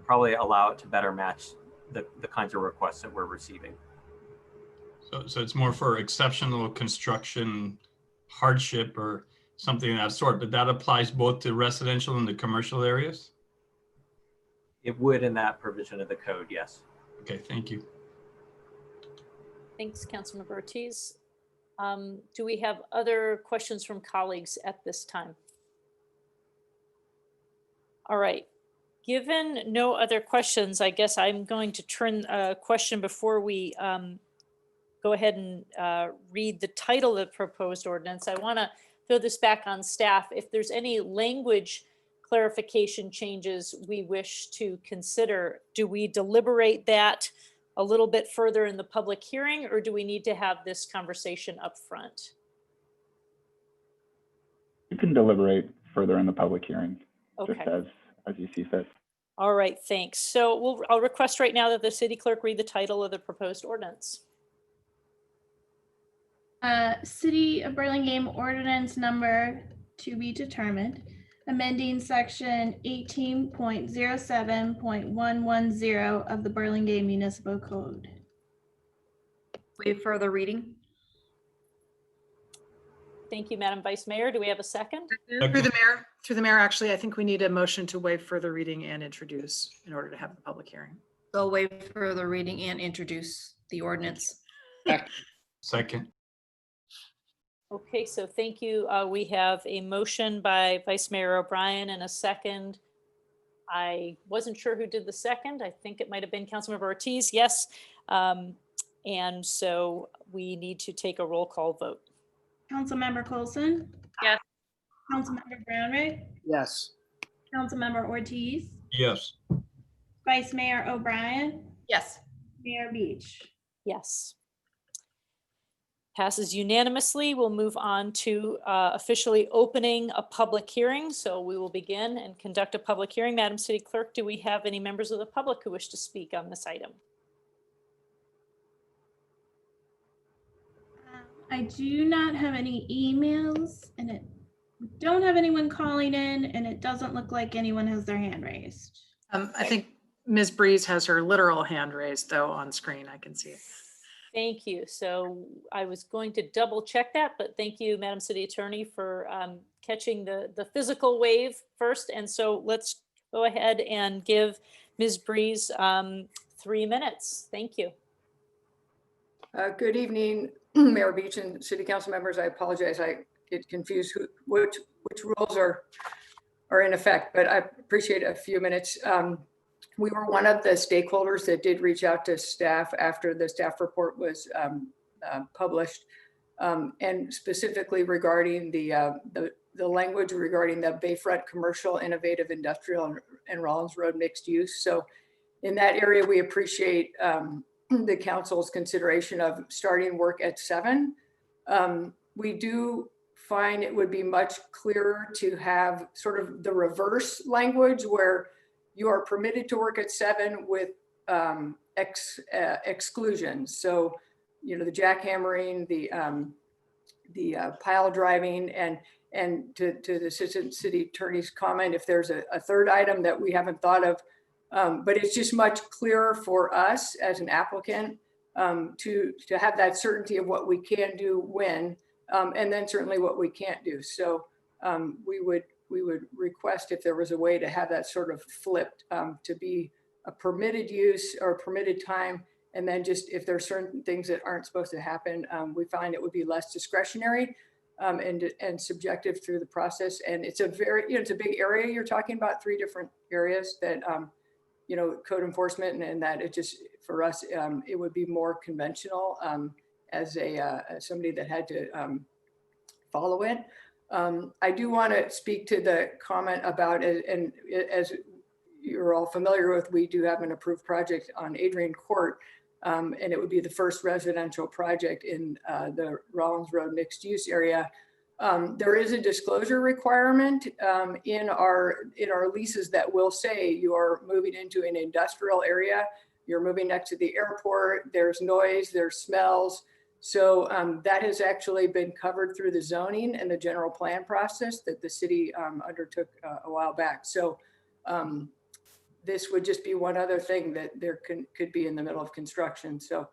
probably allow it to better match the kinds of requests that we're receiving. So it's more for exceptional construction hardship or something of that sort, but that applies both to residential and the commercial areas? It would in that provision of the code, yes. Okay, thank you. Thanks, Councilmember Ortiz. Do we have other questions from colleagues at this time? All right. Given no other questions, I guess I'm going to turn a question before we go ahead and read the title of the proposed ordinance. I want to throw this back on staff. If there's any language clarification changes we wish to consider, do we deliberate that a little bit further in the public hearing, or do we need to have this conversation up front? You can deliberate further in the public hearing, Okay. just as you see fit. All right, thanks. So I'll request right now that the city clerk read the title of the proposed ordinance. City of Burlingame ordinance number to be determined, amending section 18.07.110 of the Burlingame Municipal Code. Waive further reading. Thank you, Madam Vice Mayor. Do we have a second? Through the mayor, actually, I think we need a motion to waive further reading and introduce in order to have the public hearing. So waive further reading and introduce the ordinance. Second. Okay, so thank you. We have a motion by Vice Mayor O'Brien and a second. I wasn't sure who did the second. I think it might have been Councilmember Ortiz. Yes. And so we need to take a roll call vote. Councilmember Coulson? Yes. Councilmember Brownrigg? Yes. Councilmember Ortiz? Yes. Vice Mayor O'Brien? Yes. Mayor Beach? Yes. Passes unanimously. We'll move on to officially opening a public hearing. So we will begin and conduct a public hearing. Madam City Clerk, do we have any members of the public who wish to speak on this item? I do not have any emails, and it don't have anyone calling in, and it doesn't look like anyone has their hand raised. I think Ms. Breeze has her literal hand raised though on screen. I can see it. Thank you. So I was going to double check that, but thank you, Madam City Attorney, for catching the physical wave first. And so let's go ahead and give Ms. Breeze 3 minutes. Thank you. Good evening, Mayor Beach and City Council members. I apologize. I get confused which rules are in effect, but I appreciate a few minutes. We were one of the stakeholders that did reach out to staff after the staff report was published, and specifically regarding the language regarding the Bayfront Commercial, Innovative Industrial, and Rollins Road mixed use. So in that area, we appreciate the council's consideration of starting work at 7. We do find it would be much clearer to have sort of the reverse language where you are permitted to work at 7 with exclusions. So, you know, the jackhammering, the pile driving, and to the Assistant City Attorney's comment, if there's a third item that we haven't thought of, but it's just much clearer for us as an applicant to have that certainty of what we can do when, and then certainly what we can't do. So we would request if there was a way to have that sort of flipped to be a permitted use or permitted time. And then just if there are certain things that aren't supposed to happen, we find it would be less discretionary and subjective through the process. And it's a very, it's a big area. You're talking about 3 different areas that, code enforcement and that it just, for us, it would be more conventional as somebody that had to follow it. I do want to speak to the comment about, and as you're all familiar with, we do have an approved project on Adrian Court, and it would be the first residential project in the Rollins Road mixed use area. There is a disclosure requirement in our leases that will say you are moving into an industrial area, you're moving next to the airport, there's noise, there's smells. So that has actually been covered through the zoning and the general plan process that the city undertook a while back. So this would just be one other thing that there could be in the middle of construction. So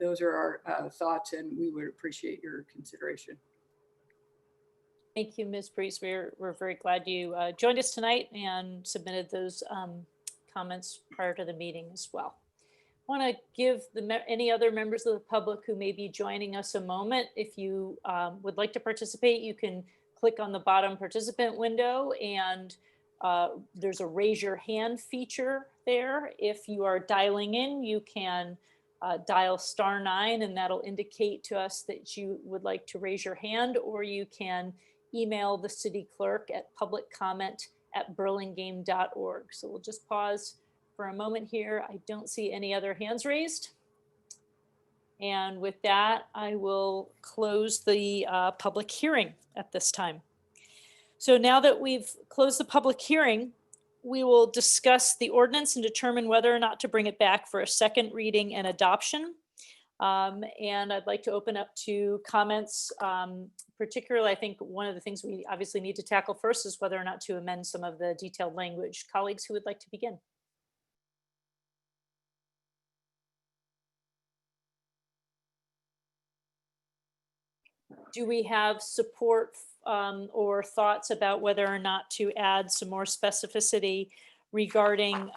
those are our thoughts, and we would appreciate your consideration. Thank you, Ms. Breeze. We're very glad you joined us tonight and submitted those comments prior to the meeting as well. I want to give any other members of the public who may be joining us a moment. If you would like to participate, you can click on the bottom participant window, and there's a raise your hand feature there. If you are dialing in, you can dial *9, and that'll indicate to us that you would like to raise your hand, or you can email the city clerk at publiccomment@burlingame.org. So we'll just pause for a moment here. I don't see any other hands raised. And with that, I will close the public hearing at this time. So now that we've closed the public hearing, we will discuss the ordinance and determine whether or not to bring it back for a second reading and adoption. And I'd like to open up to comments. Particularly, I think one of the things we obviously need to tackle first is whether or not to amend some of the detailed language. Colleagues who would like to begin? Do we have support or thoughts about whether or not to add some more specificity regarding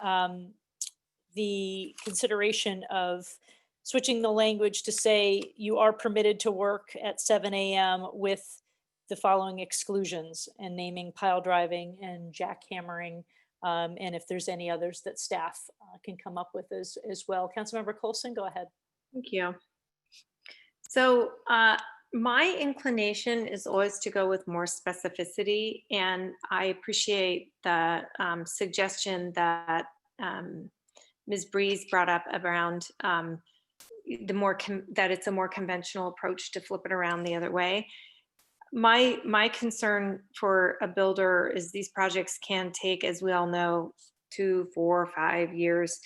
the consideration of switching the language to say you are permitted to work at 7 a.m. with the following exclusions, and naming pile driving and jackhammering, and if there's any others that staff can come up with as well. Councilmember Coulson, go ahead. Thank you. So my inclination is always to go with more specificity, and I appreciate the suggestion that Ms. Breeze brought up around that it's a more conventional approach to flip it around the other way. My concern for a builder is these projects can take, as we all know, 2, 4, 5 years.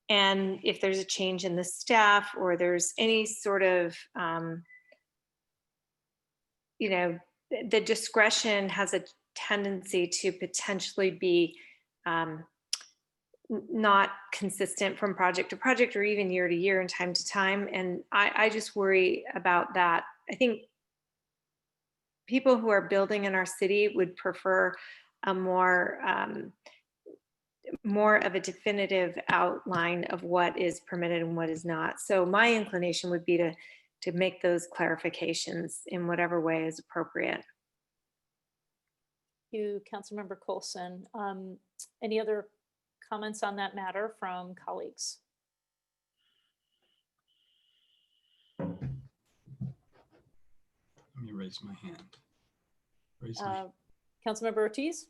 And if there's a change in the staff, or there's any sort of, the discretion has a tendency to potentially be not consistent from project to project, or even year to year and time to time. And I just worry about that. I think people who are building in our city would prefer a more of a definitive outline of what is permitted and what is not. So my inclination would be to make those clarifications in whatever way is appropriate. Thank you, Councilmember Coulson. Any other comments on that matter from colleagues? Let me raise my hand. Councilmember Ortiz?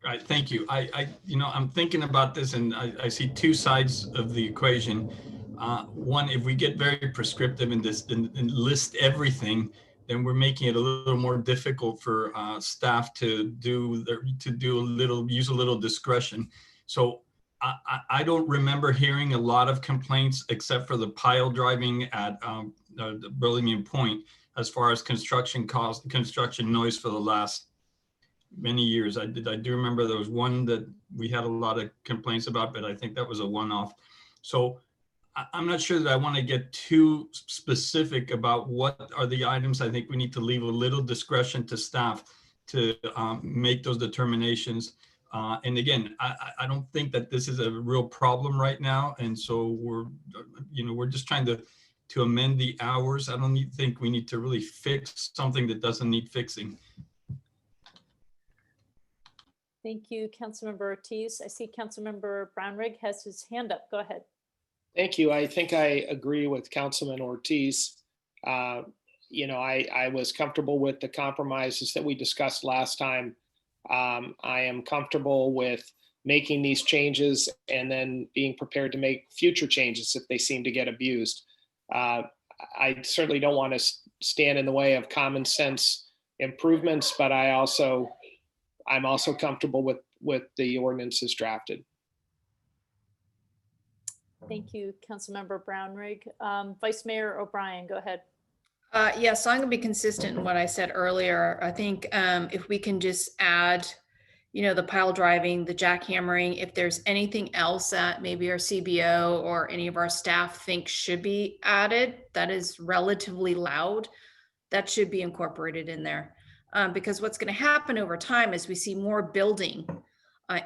Right, thank you. I'm thinking about this, and I see 2 sides of the equation. One, if we get very prescriptive in this and list everything, then we're making it a little more difficult for staff to use a little discretion. So I don't remember hearing a lot of complaints, except for the pile driving at the Burlingame Point, as far as construction noise for the last many years. I do remember there was one that we had a lot of complaints about, but I think that was a one-off. So I'm not sure that I want to get too specific about what are the items. I think we need to leave a little discretion to staff to make those determinations. And again, I don't think that this is a real problem right now. And so we're just trying to amend the hours. I don't think we need to really fix something that doesn't need fixing. Thank you, Councilmember Ortiz. I see Councilmember Brownrigg has his hand up. Go ahead. Thank you. I think I agree with Councilman Ortiz. You know, I was comfortable with the compromises that we discussed last time. I am comfortable with making these changes and then being prepared to make future changes if they seem to get abused. I certainly don't want to stand in the way of common sense improvements, but I'm also comfortable with the ordinances drafted. Thank you, Councilmember Brownrigg. Vice Mayor O'Brien, go ahead. Yes, so I'm going to be consistent in what I said earlier. I think if we can just add, the pile driving, the jackhammering, if there's anything else that maybe our CBO or any of our staff think should be added that is relatively loud, that should be incorporated in there. Because what's going to happen over time as we see more building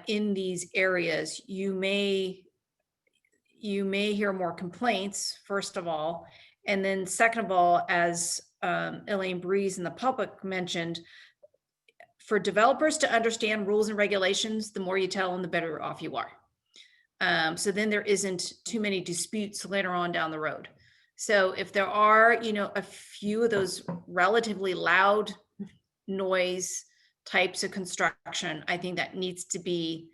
in these areas, you may hear more complaints, first of all. And then second of all, as Elaine Breeze and the public mentioned, for developers to understand rules and regulations, the more you tell them, the better off you are. So then there isn't too many disputes later on down the road. So if there are, a few of those relatively loud noise types of construction, I think that needs to be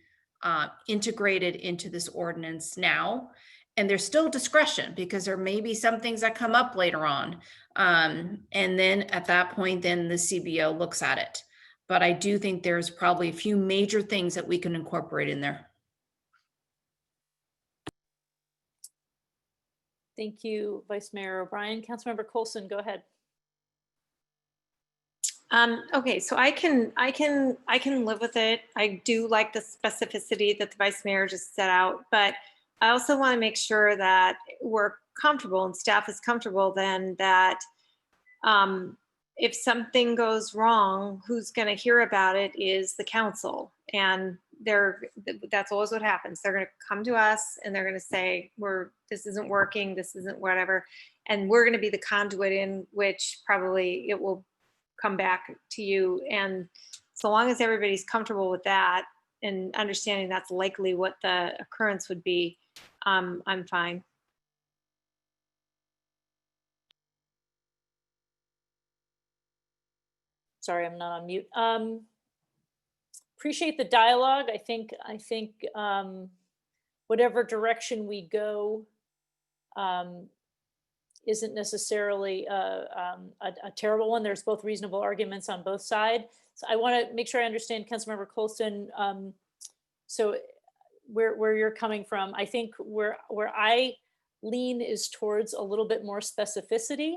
integrated into this ordinance now. And there's still discretion because there may be some things that come up later on. And then at that point, then the CBO looks at it. But I do think there's probably a few major things that we can incorporate in there. Thank you, Vice Mayor O'Brien. Councilmember Coulson, go ahead. Okay, so I can live with it. I do like the specificity that the Vice Mayor just set out, but I also want to make sure that we're comfortable and staff is comfortable then that if something goes wrong, who's going to hear about it is the council. And that's always what happens. They're going to come to us and they're going to say, this isn't working, this isn't whatever. And we're going to be the conduit in which probably it will come back to you. And so long as everybody's comfortable with that and understanding that's likely what the occurrence would be, I'm fine. Sorry, I'm not on mute. Appreciate the dialogue. I think whatever direction we go isn't necessarily a terrible one. There's both reasonable arguments on both sides. So I want to make sure I understand, Councilmember Coulson. So where you're coming from, I think where I lean is towards a little bit more specificity,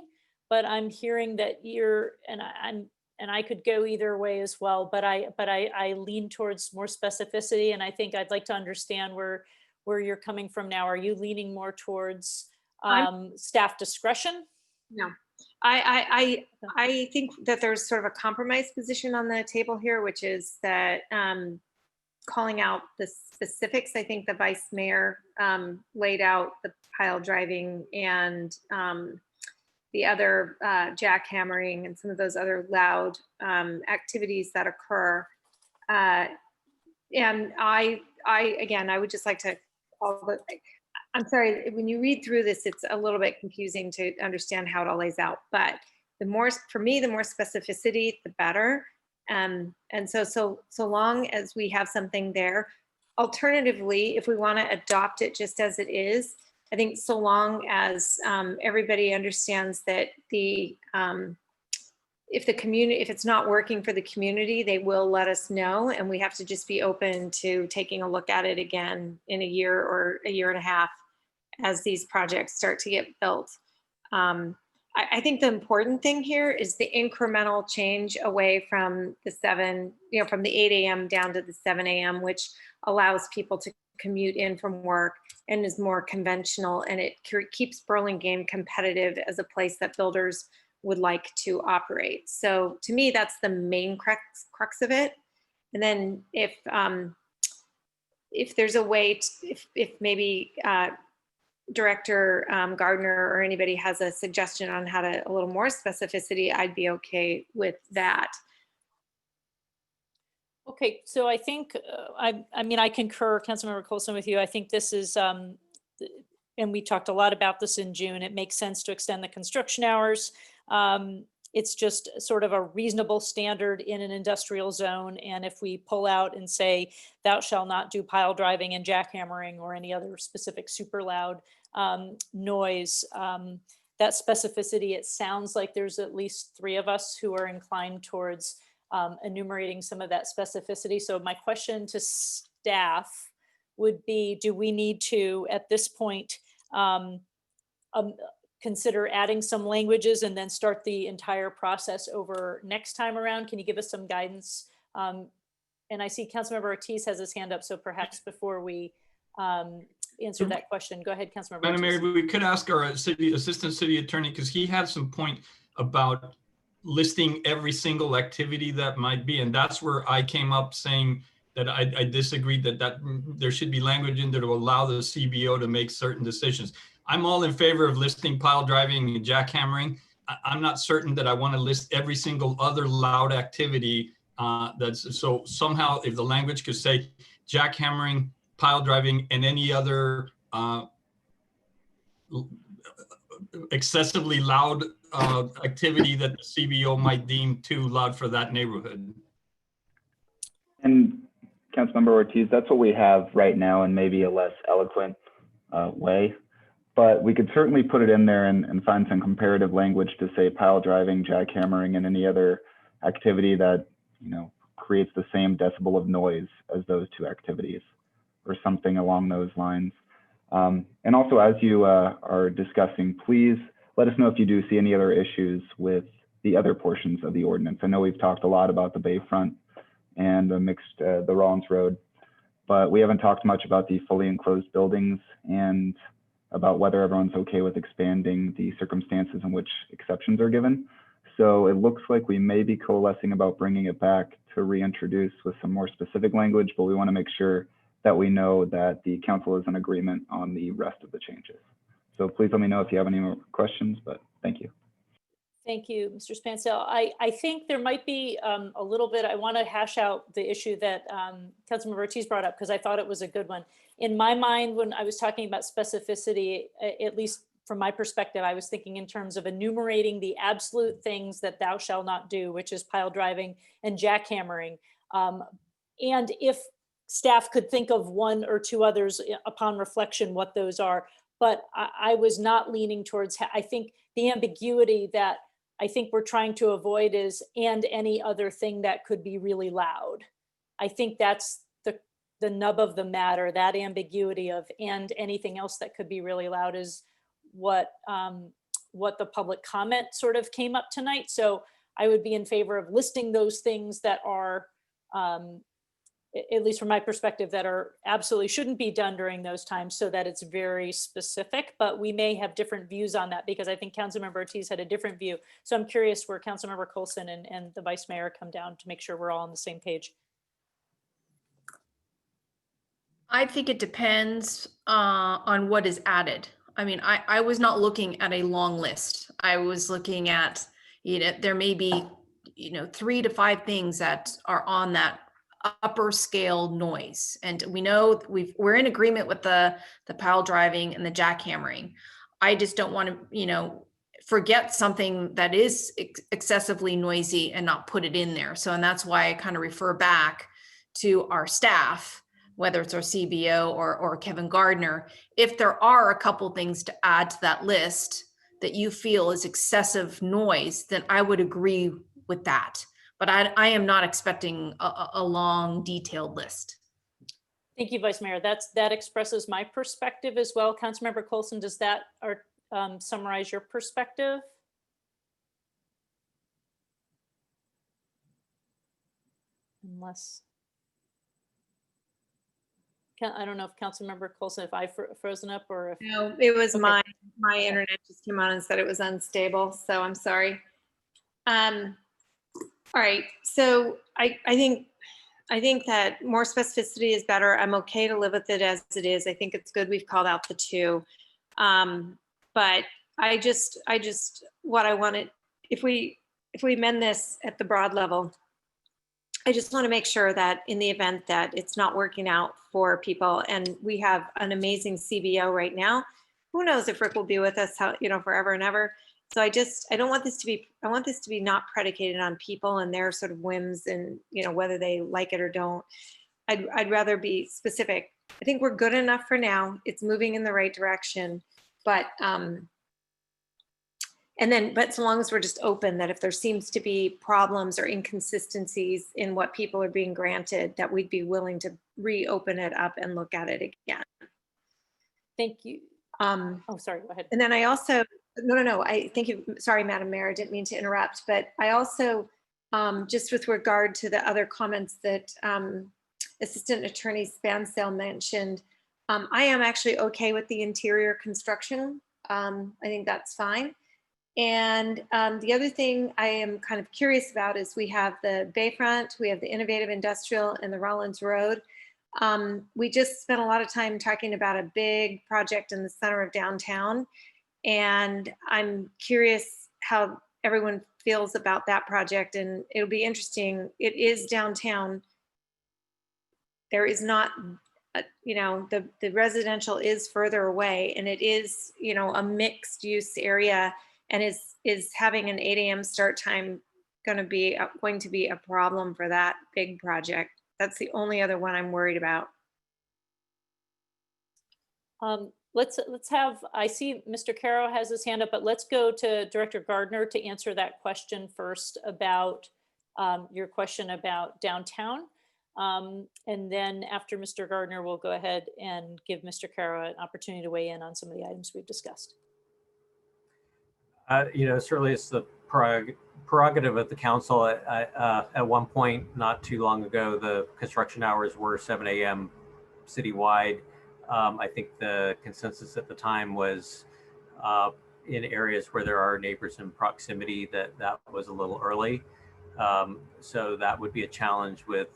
but I'm hearing that and I could go either way as well, but I lean towards more specificity, and I think I'd like to understand where you're coming from now. Are you leaning more towards staff discretion? No, I think that there's sort of a compromise position on the table here, which is that calling out the specifics. I think the Vice Mayor laid out the pile driving and the other jackhammering and some of those other loud activities that occur. And I would just like to I'm sorry, when you read through this, it's a little bit confusing to understand how it all lays out, but for me, the more specificity, the better. And so long as we have something there. Alternatively, if we want to adopt it just as it is, I think so long as everybody understands that if it's not working for the community, they will let us know, and we have to just be open to taking a look at it again in a year or a year and a half as these projects start to get built. I think the important thing here is the incremental change away from the from the 8 a.m. down to the 7 a.m., which allows people to commute in from work and is more conventional, and it keeps Burlingame competitive as a place that builders would like to operate. So to me, that's the main crux of it. And then if there's a way, if maybe Director Gardner or anybody has a suggestion on how to, a little more specificity, I'd be okay with that. Okay, so I think, I mean, I concur, Councilmember Coulson, with you. I think this is, and we talked a lot about this in June, it makes sense to extend the construction hours. It's just sort of a reasonable standard in an industrial zone. And if we pull out and say, thou shalt not do pile driving and jackhammering or any other specific super loud noise, that specificity, it sounds like there's at least 3 of us who are inclined towards enumerating some of that specificity. So my question to staff would be, do we need to, at this point, consider adding some languages and then start the entire process over next time around? Can you give us some guidance? And I see Councilmember Ortiz has his hand up, so perhaps before we answer that question, go ahead, Councilmember Madam Ortiz. Mayor, we could ask our assistant city attorney, because he had some point about listing every single activity that might be, and that's where I came up saying that I disagreed that there should be language in there to allow the CBO to make certain decisions. I'm all in favor of listing pile driving and jackhammering. I'm not certain that I want to list every single other loud activity. That's so somehow if the language could say jackhammering, pile driving, and any other excessively loud activity that the CBO might deem too loud for that neighborhood. And Councilmember Ortiz, that's what we have right now in maybe a less eloquent way. But we could certainly put it in there and find some comparative language to say pile driving, jackhammering, and any other activity that, you know, creates the same decibel of noise as those 2 activities, or something along those lines. And also, as you are discussing, please let us know if you do see any other issues with the other portions of the ordinance. I know we've talked a lot about the Bayfront and the Rollins Road, but we haven't talked much about the fully enclosed buildings and about whether everyone's okay with expanding the circumstances in which exceptions are given. So it looks like we may be coalescing about bringing it back to reintroduce with some more specific language, but we want to make sure that we know that the council is in agreement on the rest of the changes. So please let me know if you have any more questions, but thank you. Thank you, Mr. Spansdale. I think there might be a little bit, I want to hash out the issue that Councilmember Ortiz brought up, because I thought it was a good one. In my mind, when I was talking about specificity, at least from my perspective, I was thinking in terms of enumerating the absolute things that thou shalt not do, which is pile driving and jackhammering. And if staff could think of 1 or 2 others upon reflection, what those are. But I was not leaning towards, I think the ambiguity that I think we're trying to avoid is, and any other thing that could be really loud. I think that's the nub of the matter, that ambiguity of, and anything else that could be really loud is what the public comment sort of came up tonight. So I would be in favor of listing those things that are, at least from my perspective, that are absolutely shouldn't be done during those times, so that it's very specific. But we may have different views on that, because I think Councilmember Ortiz had a different view. So I'm curious where Councilmember Coulson and the Vice Mayor come down to make sure we're all on the same page. I think it depends on what is added. I mean, I was not looking at a long list. I was looking at, you know, there may be, you know, 3 to 5 things that are on that upper scale noise. And we know we're in agreement with the pile driving and the jackhammering. I just don't want to, you know, forget something that is excessively noisy and not put it in there. So, and that's why I kind of refer back to our staff, whether it's our CBO or Kevin Gardner. If there are a couple things to add to that list that you feel is excessive noise, then I would agree with that. But I am not expecting a long, detailed list. Thank you, Vice Mayor. That expresses my perspective as well. Councilmember Coulson, does that summarize your perspective? Unless I don't know if Councilmember Colson, if I frozen up or if. No, it was Okay. my internet just came on and said it was unstable, so I'm sorry. All right, so I think that more specificity is better. I'm okay to live with it as it is. I think it's good we've called out the two. But I just what I wanted, if we amend this at the broad level, I just want to make sure that in the event that it's not working out for people, and we have an amazing CBO right now, who knows if Rick will be with us, forever and ever. So I don't want this to be, I want this to be not predicated on people and their sort of whims and, whether they like it or don't. I'd rather be specific. I think we're good enough for now. It's moving in the right direction, but so long as we're just open that if there seems to be problems or inconsistencies in what people are being granted, that we'd be willing to reopen it up and look at it again. Thank you. Oh, sorry, go ahead. And then I also, no, I thank you. Sorry, Madam Mayor, I didn't mean to interrupt, but I also, just with regard to the other comments that Assistant Attorney Spansdale mentioned, I am actually okay with the interior construction. I think that's fine. And the other thing I am kind of curious about is we have the Bayfront, we have the Innovative Industrial and the Rollins Road. We just spent a lot of time talking about a big project in the center of downtown. And I'm curious how everyone feels about that project. And it'll be interesting. It is downtown. There is not, the residential is further away, and it is, a mixed use area, and is having an 8 a.m. start time going to be a problem for that big project. That's the only other one I'm worried about. Let's have, I see Mr. Caro has his hand up, but let's go to Director Gardner to answer that question first about your question about downtown. And then after Mr. Gardner, we'll go ahead and give Mr. Caro an opportunity to weigh in on some of the items we've discussed. Certainly it's the prerogative of the council. At one point, not too long ago, the construction hours were 7 a.m. citywide. I think the consensus at the time was in areas where there are neighbors in proximity that was a little early. So that would be a challenge with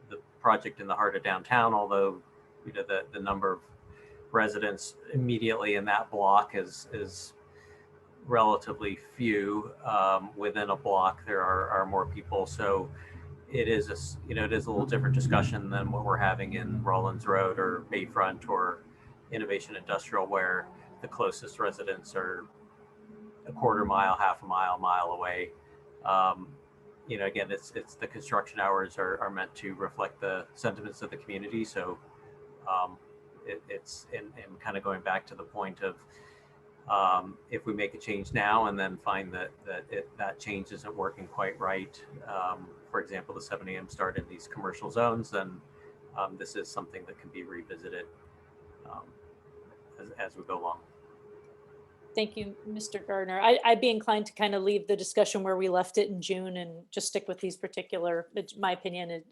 the project in the heart of downtown, although the number of residents immediately in that block is relatively few. Within a block there are more people, so it is a little different discussion than what we're having in Rollins Road or Bayfront or Innovation Industrial, where the closest residents are a quarter mile, half a mile away. Again, it's the construction hours are meant to reflect the sentiments of the community. So it's kind of going back to the point of if we make a change now and then find that change isn't working quite right, for example, the 7 a.m. start in these commercial zones, then this is something that can be revisited as we go along. Thank you, Mr. Gardner. I'd be inclined to kind of leave the discussion where we left it in June and just stick with these particular, my opinion,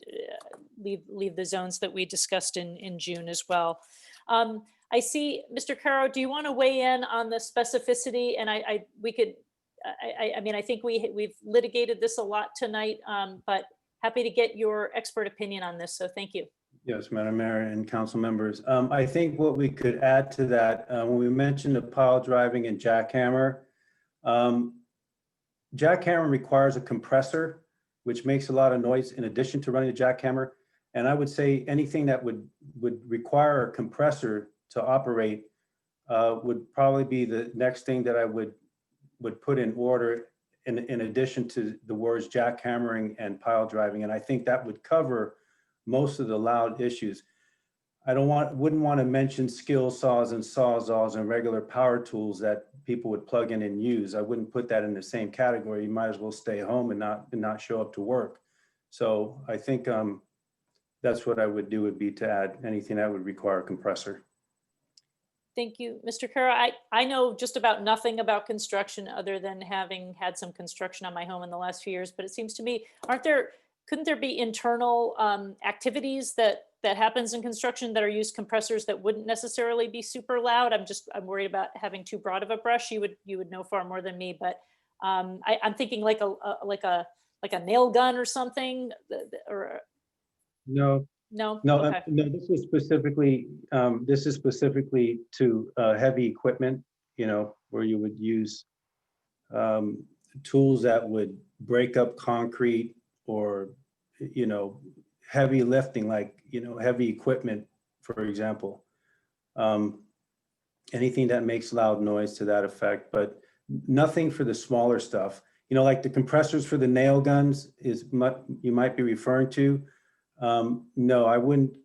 leave the zones that we discussed in June as well. I see, Mr. Caro, do you want to weigh in on the specificity? And I think we've litigated this a lot tonight, but happy to get your expert opinion on this. So thank you. Yes, Madam Mayor and council members. I think what we could add to that, when we mentioned the pile driving and jackhammer, jackhammer requires a compressor, which makes a lot of noise in addition to running a jackhammer. And I would say anything that would require a compressor to operate would probably be the next thing that I would put in order in addition to the words jackhammering and pile driving. And I think that would cover most of the loud issues. I wouldn't want to mention skill saws and sawzalls and regular power tools that people would plug in and use. I wouldn't put that in the same category. You might as well stay home and not show up to work. So I think that's what I would do, would be to add anything that would require a compressor. Thank you, Mr. Caro. I know just about nothing about construction other than having had some construction on my home in the last few years, but it seems to me, couldn't there be internal activities that that happens in construction that are used compressors that wouldn't necessarily be super loud. I'm worried about having too broad of a brush. You would know far more than me, but I'm thinking like a nail gun or something, or No, no? no, Okay. no, this is specifically to heavy equipment, you know, where you would use tools that would break up concrete, or, you know, heavy lifting, like, you know, heavy equipment, for example. Anything that makes loud noise to that effect, but nothing for the smaller stuff. You know, like the compressors for the nail guns is you might be referring to. No, I wouldn't,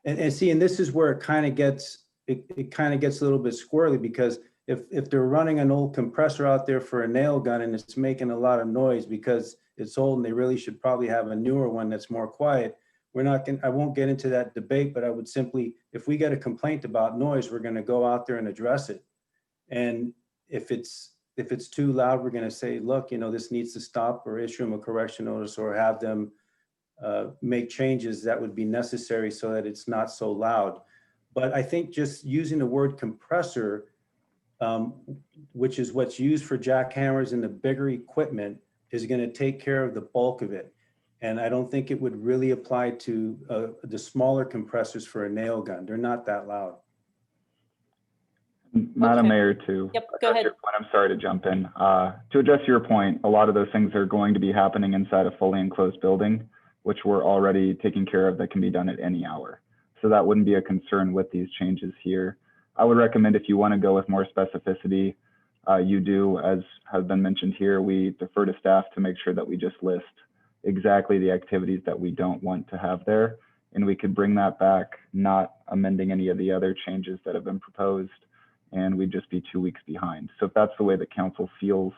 and see, and this is where it kind of gets a little bit squirrely, because if they're running an old compressor out there for a nail gun and it's making a lot of noise because it's old and they really should probably have a newer one that's more quiet, I won't get into that debate, but I would simply, if we get a complaint about noise, we're going to go out there and address it. And if it's too loud, we're going to say, look, you know, this needs to stop, or issue them a correction notice, or have them make changes that would be necessary so that it's not so loud. But I think just using the word compressor, which is what's used for jackhammers and the bigger equipment, is going to take care of the bulk of it. And I don't think it would really apply to the smaller compressors for a nail gun. They're not that loud. Madam Mayor, to Yep, go ahead. I'm sorry to jump in. To address your point, a lot of those things are going to be happening inside a fully enclosed building, which we're already taking care of, that can be done at any hour. So that wouldn't be a concern with these changes here. I would recommend, if you want to go with more specificity, you do, as has been mentioned here, we defer to staff to make sure that we just list exactly the activities that we don't want to have there. And we could bring that back, not amending any of the other changes that have been proposed, and we'd just be 2 weeks behind. So if that's the way the council feels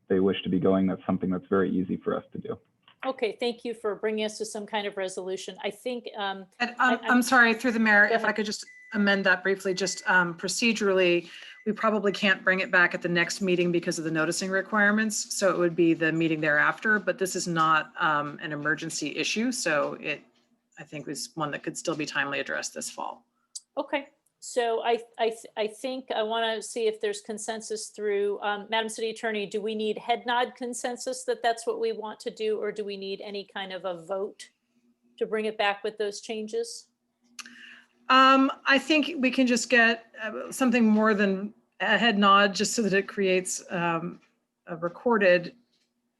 they wish to be going, that's something that's very easy for us to do. Okay, thank you for bringing us to some kind of resolution. I think. And I'm sorry, through the mayor, if I could just amend that briefly, just procedurally, we probably can't bring it back at the next meeting because of the noticing requirements. So it would be the meeting thereafter, but this is not an emergency issue. So I think is one that could still be timely addressed this fall. Okay, so I think I want to see if there's consensus through, Madam City Attorney, do we need head nod consensus that that's what we want to do, or do we need any kind of a vote to bring it back with those changes? I think we can just get something more than a head nod, just so that it creates a recorded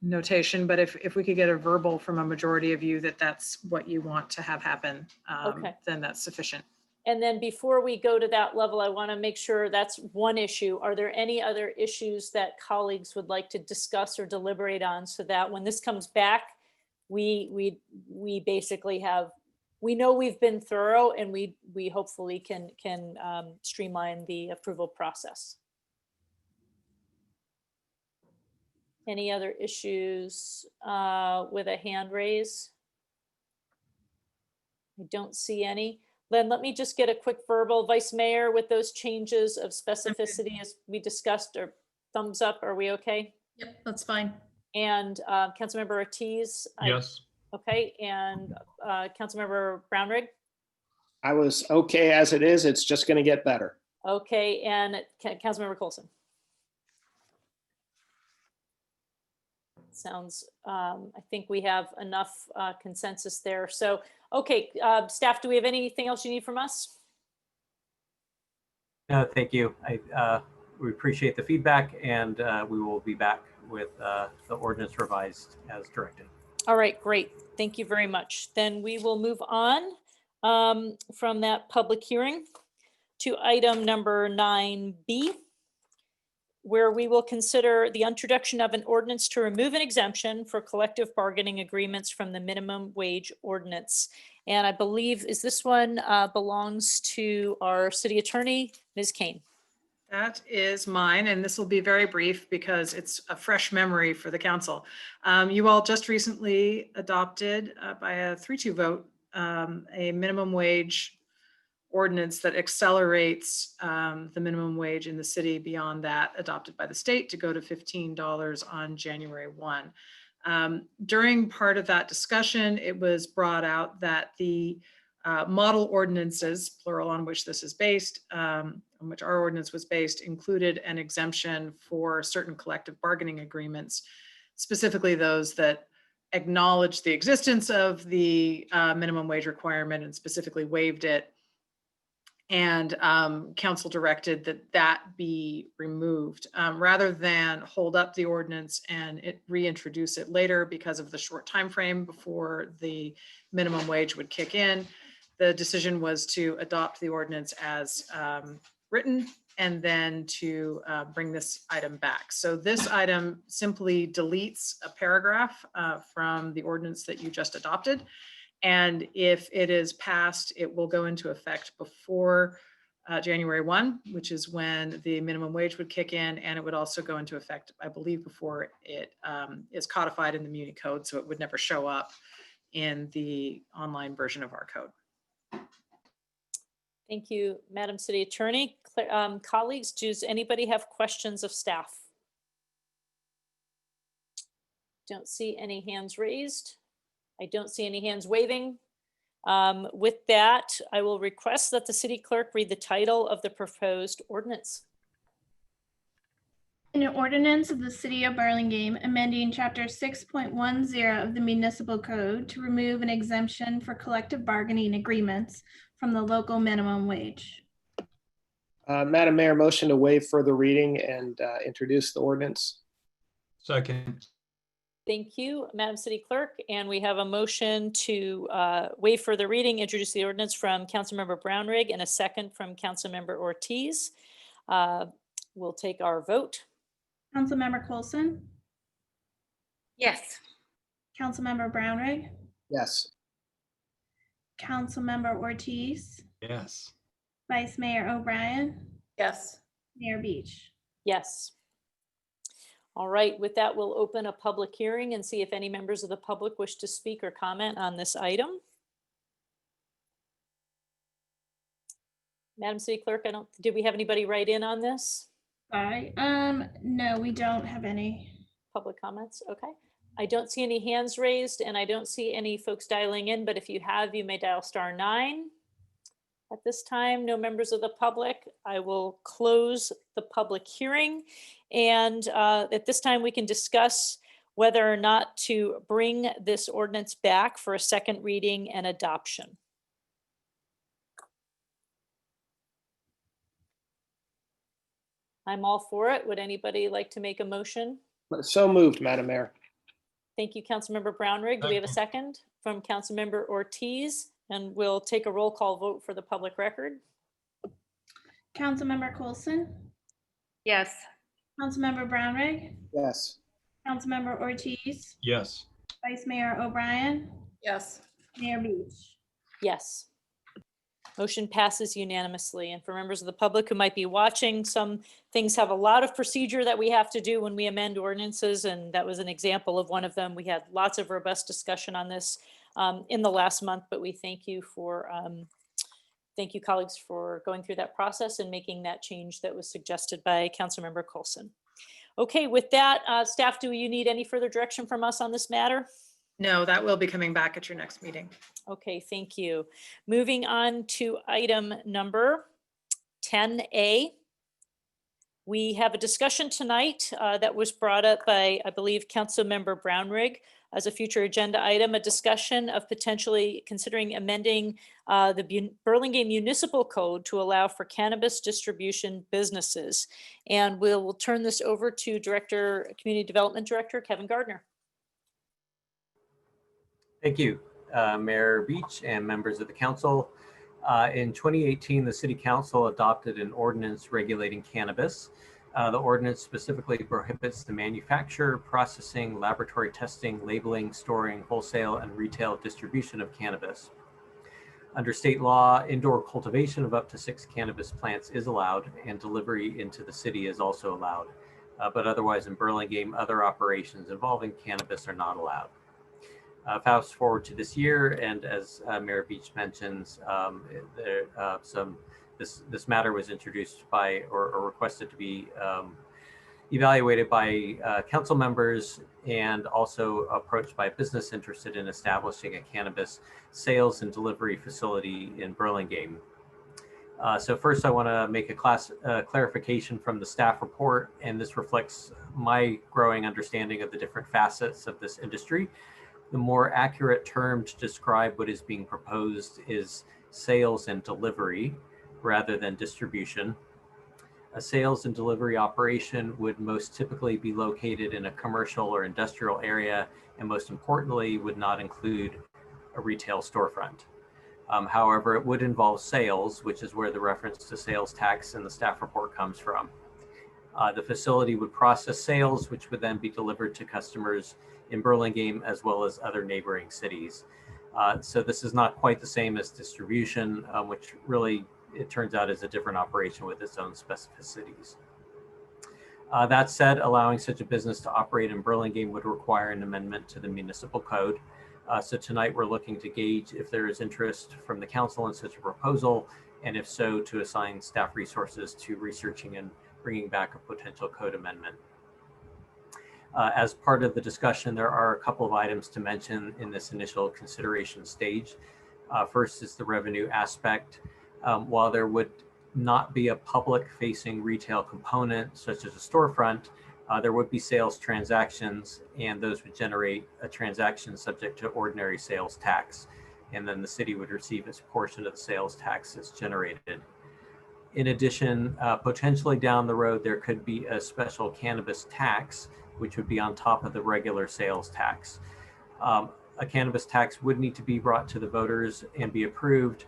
notation. But if we could get a verbal from a majority of you that that's what you want to have happen, Okay. then that's sufficient. And then before we go to that level, I want to make sure that's one issue. Are there any other issues that colleagues would like to discuss or deliberate on, so that when this comes back, we basically have, we know we've been thorough, and we hopefully can streamline the approval process. Any other issues with a hand raise? I don't see any. Len, let me just get a quick verbal. Vice Mayor, with those changes of specificity as we discussed, or thumbs up, are we okay? Yep, that's fine. And Councilmember Ortiz? Yes. Okay, and Councilmember Brownrigg? I was okay as it is. It's just going to get better. Okay, and Councilmember Coulson? Sounds, I think we have enough consensus there. So, okay, staff, do we have anything else you need from us? No, thank you. We appreciate the feedback, and we will be back with the ordinance revised as directed. All right, great. Thank you very much. Then we will move on from that public hearing to item number 9B, where we will consider the introduction of an ordinance to remove an exemption for collective bargaining agreements from the minimum wage ordinance. And I believe, is this one belongs to our city attorney, Ms. Kane? That is mine, and this will be very brief because it's a fresh memory for the council. You all just recently adopted by a 3-2 vote a minimum wage ordinance that accelerates the minimum wage in the city beyond that adopted by the state to go to $15 on January 1. During part of that discussion, it was brought out that the model ordinances, plural, on which this is based, on which our ordinance was based, included an exemption for certain collective bargaining agreements, specifically those that acknowledged the existence of the minimum wage requirement and specifically waived it. And council directed that that be removed rather than hold up the ordinance and reintroduce it later because of the short time frame before the minimum wage would kick in. The decision was to adopt the ordinance as written and then to bring this item back. So this item simply deletes a paragraph from the ordinance that you just adopted. And if it is passed, it will go into effect before January 1, which is when the minimum wage would kick in. And it would also go into effect, I believe, before it is codified in the Muni Code. So it would never show up in the online version of our code. Thank you, Madam City Attorney. Colleagues, does anybody have questions of staff? Don't see any hands raised. I don't see any hands waving. With that, I will request that the city clerk read the title of the proposed ordinance. An ordinance of the City of Burlingame amending Chapter 6.10 of the Municipal Code to remove an exemption for collective bargaining agreements from the local minimum wage. Madam Mayor, motion to waive further reading and introduce the ordinance. Second. Thank you, Madam City Clerk. And we have a motion to waive further reading, introduce the ordinance from Councilmember Brownrigg and a second from Councilmember Ortiz. We'll take our vote. Councilmember Coulson, Yes. Councilmember Brownrigg, Yes. Councilmember Ortiz, Yes. Vice Mayor O'Brien, Yes. Mayor Beach. Yes. All right, with that, we'll open a public hearing and see if any members of the public wish to speak or comment on this item. Madam City Clerk, did we have anybody write in on this? No, we don't have any. Public comments, okay. I don't see any hands raised and I don't see any folks dialing in, but if you have, you may dial *9. At this time, no members of the public. I will close the public hearing. And at this time, we can discuss whether or not to bring this ordinance back for a second reading and adoption. I'm all for it. Would anybody like to make a motion? So moved, Madam Mayor. Thank you, Councilmember Brownrigg. Do we have a second from Councilmember Ortiz? And we'll take a roll call vote for the public record. Councilmember Coulson, Yes. Councilmember Brownrigg, Yes. Councilmember Ortiz, Yes. Vice Mayor O'Brien, Yes. Mayor Beach. Yes. Motion passes unanimously. And for members of the public who might be watching, some things have a lot of procedure that we have to do when we amend ordinances. And that was an example of one of them. We had lots of robust discussion on this in the last month, but we thank you for, thank you colleagues for going through that process and making that change that was suggested by Councilmember Coulson. Okay, with that, staff, do you need any further direction from us on this matter? No, that will be coming back at your next meeting. Okay, thank you. Moving on to item number 10A. We have a discussion tonight that was brought up by, I believe, Councilmember Brownrigg as a future agenda item, a discussion of potentially considering amending the Burlingame Municipal Code to allow for cannabis distribution businesses. And we'll turn this over to Community Development Director, Kevin Gardner. Thank you, Mayor Beach and members of the council. In 2018, the City Council adopted an ordinance regulating cannabis. The ordinance specifically prohibits the manufacture, processing, laboratory testing, labeling, storing, wholesale, and retail distribution of cannabis. Under state law, indoor cultivation of up to 6 cannabis plants is allowed, and delivery into the city is also allowed. But otherwise, in Burlingame, other operations involving cannabis are not allowed. Fast forward to this year, and as Mayor Beach mentions, this matter was introduced by or requested to be evaluated by council members and also approached by business interested in establishing a cannabis sales and delivery facility in Burlingame. So first I want to make a clarification from the staff report, and this reflects my growing understanding of the different facets of this industry. The more accurate term to describe what is being proposed is sales and delivery rather than distribution. A sales and delivery operation would most typically be located in a commercial or industrial area, and most importantly, would not include a retail storefront. However, it would involve sales, which is where the reference to sales tax in the staff report comes from. The facility would process sales, which would then be delivered to customers in Burlingame as well as other neighboring cities. So this is not quite the same as distribution, which really, it turns out, is a different operation with its own specificities. That said, allowing such a business to operate in Burlingame would require an amendment to the municipal code. So tonight we're looking to gauge if there is interest from the council in such a proposal, and if so, to assign staff resources to researching and bringing back a potential code amendment. As part of the discussion, there are a couple of items to mention in this initial consideration stage. First is the revenue aspect. While there would not be a public-facing retail component, such as a storefront, there would be sales transactions, and those would generate a transaction subject to ordinary sales tax. And then the city would receive its portion of the sales tax that's generated. In addition, potentially down the road, there could be a special cannabis tax, which would be on top of the regular sales tax. A cannabis tax would need to be brought to the voters and be approved,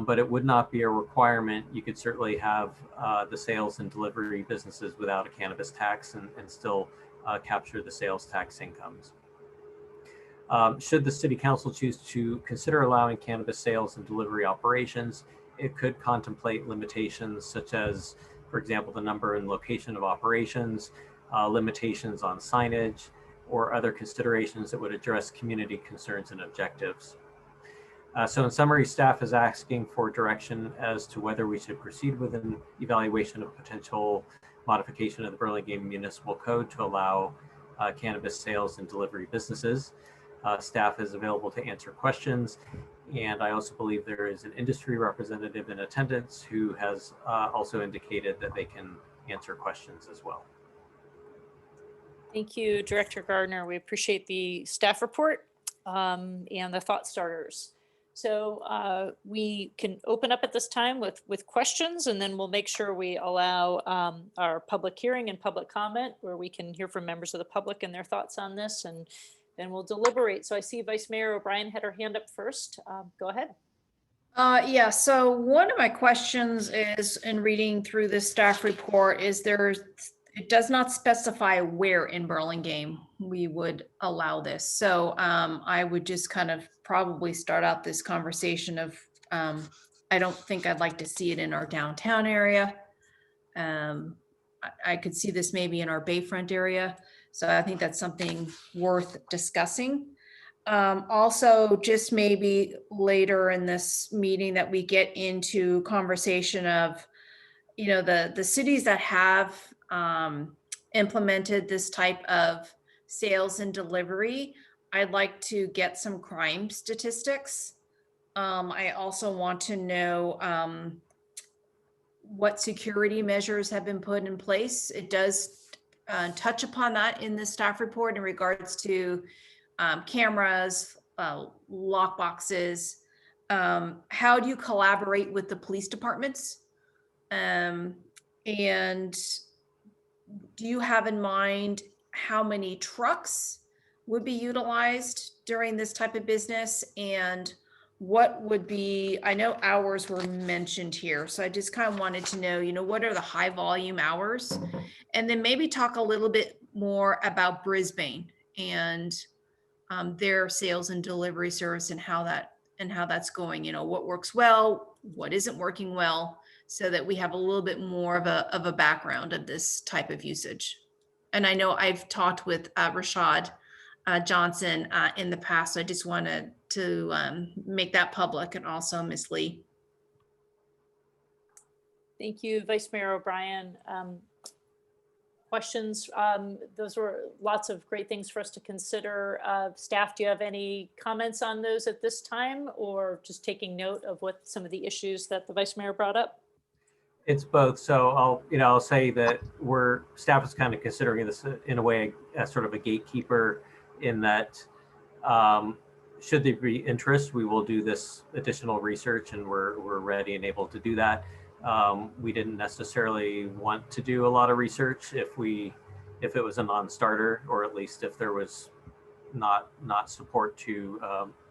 but it would not be a requirement. You could certainly have the sales and delivery businesses without a cannabis tax and still capture the sales tax incomes. Should the city council choose to consider allowing cannabis sales and delivery operations, it could contemplate limitations such as, for example, the number and location of operations, limitations on signage, or other considerations that would address community concerns and objectives. So in summary, staff is asking for direction as to whether we should proceed with an evaluation of potential modification of the Burlingame Municipal Code to allow cannabis sales and delivery businesses. Staff is available to answer questions. And I also believe there is an industry representative in attendance who has also indicated that they can answer questions as well. Thank you, Director Gardner. We appreciate the staff report and the thought starters. So we can open up at this time with questions, and then we'll make sure we allow our public hearing and public comment where we can hear from members of the public and their thoughts on this, and then we'll deliberate. So I see Vice Mayor O'Brien had her hand up first. Go ahead. Yeah, so one of my questions is, in reading through this staff report, is it does not specify where in Burlingame we would allow this. So I would just kind of probably start out this conversation of, I don't think I'd like to see it in our downtown area. I could see this maybe in our Bayfront area. So I think that's something worth discussing. Also, just maybe later in this meeting that we get into conversation of, the cities that have implemented this type of sales and delivery. I'd like to get some crime statistics. I also want to know what security measures have been put in place. It does touch upon that in the staff report in regards to cameras, lock boxes. How do you collaborate with the police departments? And do you have in mind how many trucks would be utilized during this type of business? And what would be, I know hours were mentioned here, so I just kind of wanted to know, what are the high volume hours? And then maybe talk a little bit more about Brisbane and their sales and delivery service and how that's going, what works well, what isn't working well, so that we have a little bit more of a background of this type of usage. And I know I've talked with Rashad Johnson in the past, so I just wanted to make that public, and also Ms. Lee. Thank you, Vice Mayor O'Brien. questions? Those were lots of great things for us to consider. Staff, do you have any comments on those at this time, or just taking note of what some of the issues that the Vice Mayor brought up? It's both. So I'll say that staff is kind of considering this in a way as sort of a gatekeeper, in that should there be interest, we will do this additional research, and we're ready and able to do that. We didn't necessarily want to do a lot of research if it was a non-starter, or at least if there was not support to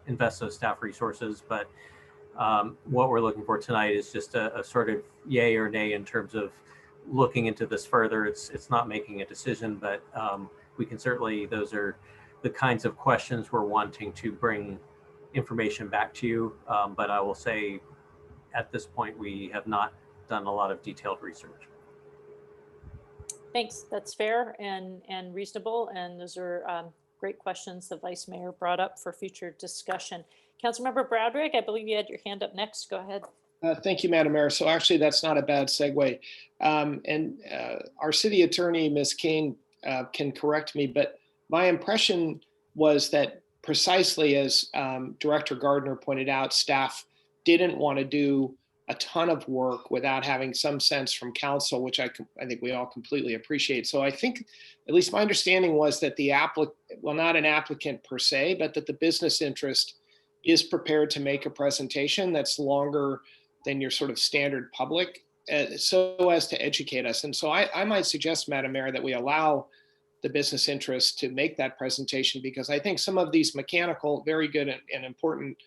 invest those staff resources. But what we're looking for tonight is just a sort of yay or nay in terms of looking into this further. It's not making a decision, but we can certainly, those are the kinds of questions we're wanting to bring information back to you. But I will say at this point, we have not done a lot of detailed research. Thanks, that's fair and reasonable. And those are great questions the Vice Mayor brought up for future discussion. Councilmember Broderick, I believe you had your hand up next. Go ahead. Thank you, Madam Mayor. So actually, that's not a bad segue. Our city attorney, Ms. King, can correct me, but my impression was that precisely as Director Gardner pointed out, staff didn't want to do a ton of work without having some sense from council, which I think we all completely appreciate. So I think, at least my understanding was that the applicant, well, not an applicant per se, but that the business interest is prepared to make a presentation that's longer than your sort of standard public, so as to educate us. And so I might suggest, Madam Mayor, that we allow the business interest to make that presentation, because I think some of these mechanical, very good and important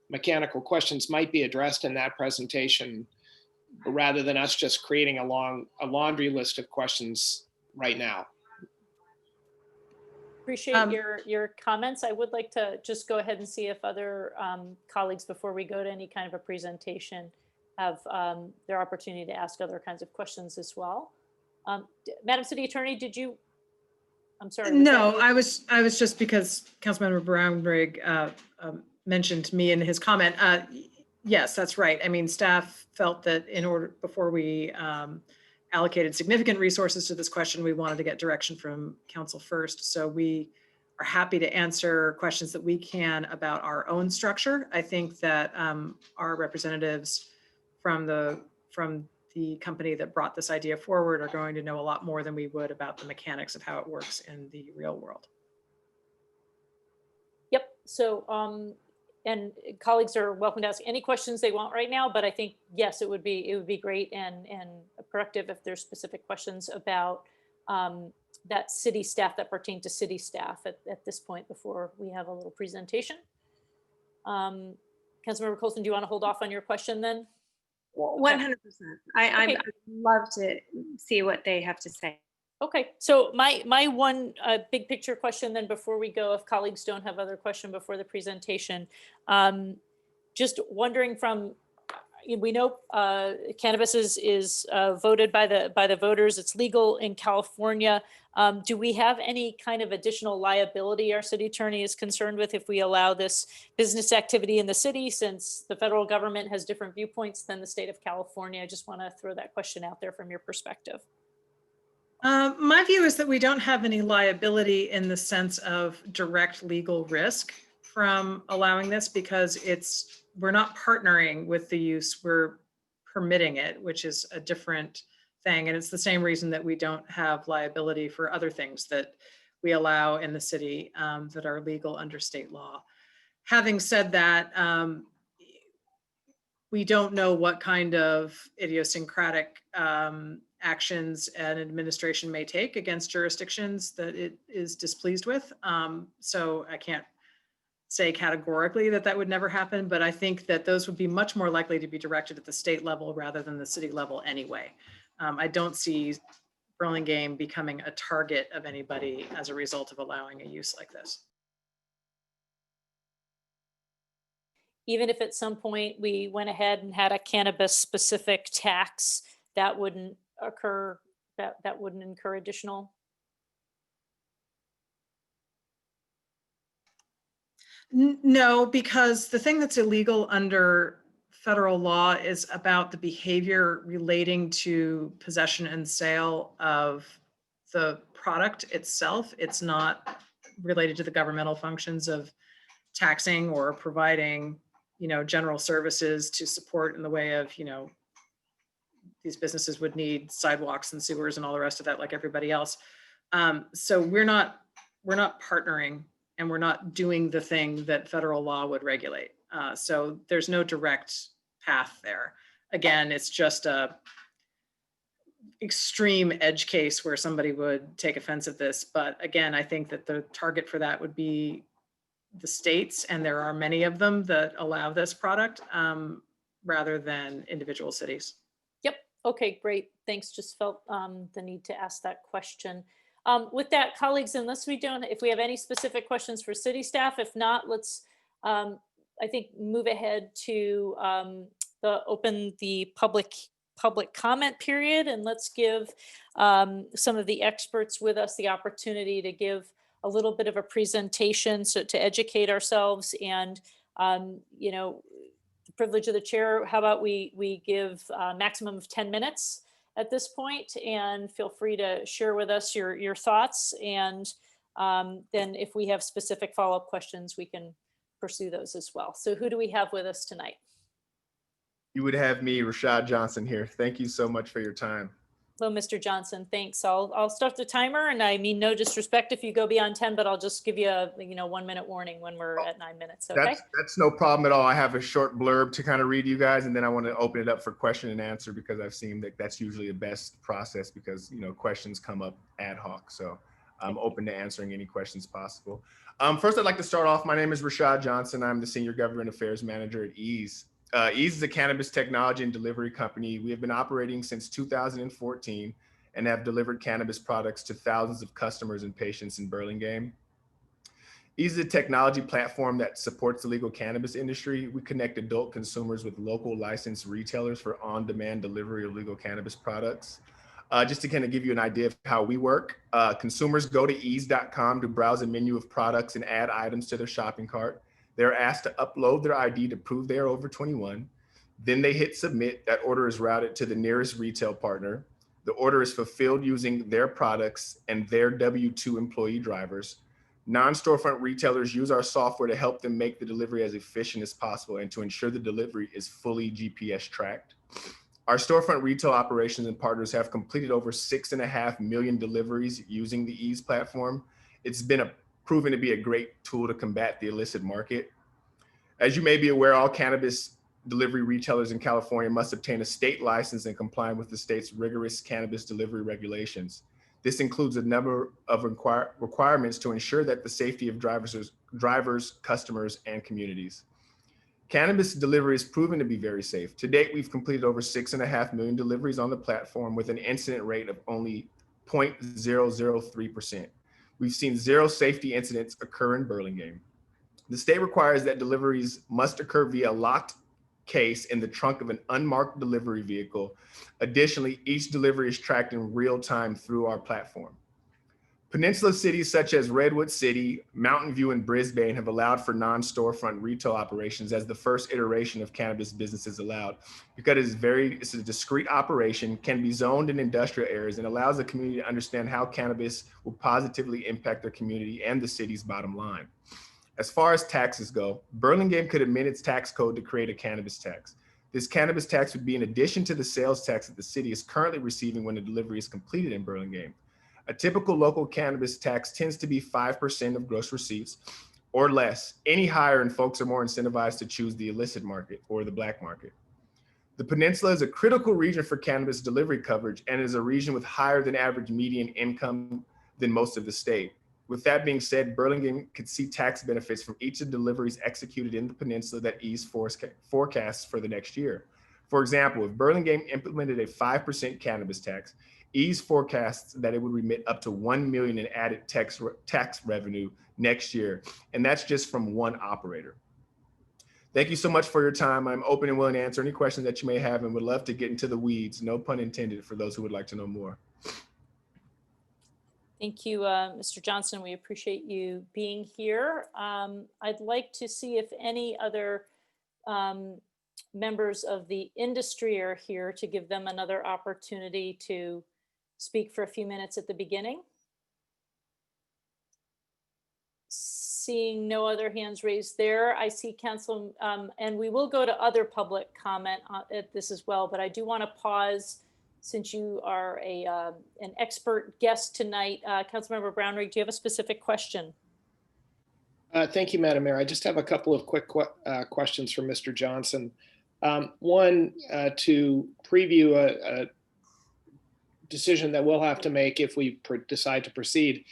mechanical questions might be addressed in that presentation, rather than us just creating a laundry list of questions right now. Appreciate your comments. I would like to just go ahead and see if other colleagues, before we go to any kind of a presentation, have their opportunity to ask other kinds of questions as well. Madam City Attorney, did you? I'm sorry. No, I was just, because Councilmember Brownrigg mentioned me in his comment. Yes, that's right. I mean, staff felt that before we allocated significant resources to this question, we wanted to get direction from council first. So we are happy to answer questions that we can about our own structure. I think that our representatives from the company that brought this idea forward are going to know a lot more than we would about the mechanics of how it works in the real world. Yep. So, and colleagues are welcome to ask any questions they want right now, but I think, yes, it would be great and productive if there's specific questions about that city staff, that pertain to city staff at this point, before we have a little presentation. Councilmember Colson, do you want to hold off on your question then? 100%. I'd love to see what they have to say. Okay, so my one big picture question then, before we go, if colleagues don't have other question before the presentation, just wondering from, we know cannabis is voted by the voters. It's legal in California. Do we have any kind of additional liability our city attorney is concerned with if we allow this business activity in the city, since the federal government has different viewpoints than the state of California? I just want to throw that question out there from your perspective. My view is that we don't have any liability in the sense of direct legal risk from allowing this, because we're not partnering with the use, we're permitting it, which is a different thing. And it's the same reason that we don't have liability for other things that we allow in the city that are legal under state law. Having said that, we don't know what kind of idiosyncratic actions an administration may take against jurisdictions that it is displeased with. So I can't say categorically that would never happen, but I think that those would be much more likely to be directed at the state level rather than the city level anyway. I don't see Burlingame becoming a target of anybody as a result of allowing a use like this. Even if at some point we went ahead and had a cannabis specific tax, that wouldn't occur, that wouldn't incur additional? No, because the thing that's illegal under federal law is about the behavior relating to possession and sale of the product itself. It's not related to the governmental functions of taxing or providing, general services to support in the way of, these businesses would need sidewalks and sewers and all the rest of that, like everybody else. So we're not partnering, and we're not doing the thing that federal law would regulate. So there's no direct path there. Again, it's just a extreme edge case where somebody would take offense at this. But again, I think that the target for that would be the states, and there are many of them that allow this product, rather than individual cities. Yep. Okay, great. Thanks. Just felt the need to ask that question. With that, colleagues, if we have any specific questions for city staff, if not, let's, I think, move ahead to open the public comment period, and let's give some of the experts with us the opportunity to give a little bit of a presentation, so to educate ourselves. And the privilege of the chair, how about we give a maximum of 10 minutes at this point, and feel free to share with us your thoughts. And then if we have specific follow-up questions, we can pursue those as well. So who do we have with us tonight? You would have me, Rashad Johnson, here. Thank you so much for your time. Hello, Mr. Johnson. Thanks. I'll start the timer, and I mean no disrespect if you go beyond 10, but I'll just give you a 1 minute warning when we're at 9 minutes. Okay. That's no problem at all. I have a short blurb to kind of read you guys, and then I want to open it up for question and answer, because I've seen that that's usually the best process, because questions come up ad hoc. So I'm open to answering any questions possible. First, I'd like to start off. My name is Rashad Johnson. I'm the Senior Government Affairs Manager at Ease. Ease is a cannabis technology and delivery company. We have been operating since 2014 and have delivered cannabis products to thousands of customers and patients in Burlingame. Ease is a technology platform that supports the legal cannabis industry. We connect adult consumers with local licensed retailers for on-demand delivery of legal cannabis products. Just to kind of give you an idea of how we work, consumers go to ease.com to browse a menu of products and add items to their shopping cart. They're asked to upload their ID to prove they are over 21. Then they hit submit. That order is routed to the nearest retail partner. The order is fulfilled using their products and their W-2 employee drivers. Non-storefront retailers use our software to help them make the delivery as efficient as possible and to ensure the delivery is fully GPS tracked. Our storefront retail operations and partners have completed over 6.5 million deliveries using the Ease platform. It's been proven to be a great tool to combat the illicit market. As you may be aware, all cannabis delivery retailers in California must obtain a state license and comply with the state's rigorous cannabis delivery regulations. This includes a number of requirements to ensure that the safety of drivers, customers, and communities. Cannabis delivery is proven to be very safe. To date, we've completed over 6.5 million deliveries on the platform with an incident rate of only 0.003%. We've seen 0 safety incidents occur in Burlingame. The state requires that deliveries must occur via a locked case in the trunk of an unmarked delivery vehicle. Additionally, each delivery is tracked in real time through our platform. Peninsula cities such as Redwood City, Mountain View, and Brisbane have allowed for non-storefront retail operations as the first iteration of cannabis businesses allowed, because it's a discrete operation, can be zoned in industrial areas, and allows the community to understand how cannabis will positively impact their community and the city's bottom line. As far as taxes go, Burlingame could amend its tax code to create a cannabis tax. This cannabis tax would be in addition to the sales tax that the city is currently receiving when the delivery is completed in Burlingame. A typical local cannabis tax tends to be 5% of gross receipts or less. Any higher and folks are more incentivized to choose the illicit market or the black market. The Peninsula is a critical region for cannabis delivery coverage and is a region with higher than average median income than most of the state. With that being said, Burlingame could see tax benefits from each of the deliveries executed in the Peninsula that Ease forecasts for the next year. For example, if Burlingame implemented a 5% cannabis tax, Ease forecasts that it would remit up to $1 million in added tax revenue next year, and that's just from one operator. Thank you so much for your time. I'm open and willing to answer any questions that you may have and would love to get into the weeds, no pun intended, for those who would like to know more. Thank you, Mr. Johnson. We appreciate you being here. I'd like to see if any other members of the industry are here to give them another opportunity to speak for a few minutes at the beginning? Seeing no other hands raised there, I see council, and we will go to other public comment at this as well, but I do want to pause since you are an expert guest tonight. Councilmember Brownrigg, do you have a specific question? Thank you, Madam Mayor. I just have a couple of quick questions for Mr. Johnson. One, to preview a decision that we'll have to make if we decide to proceed.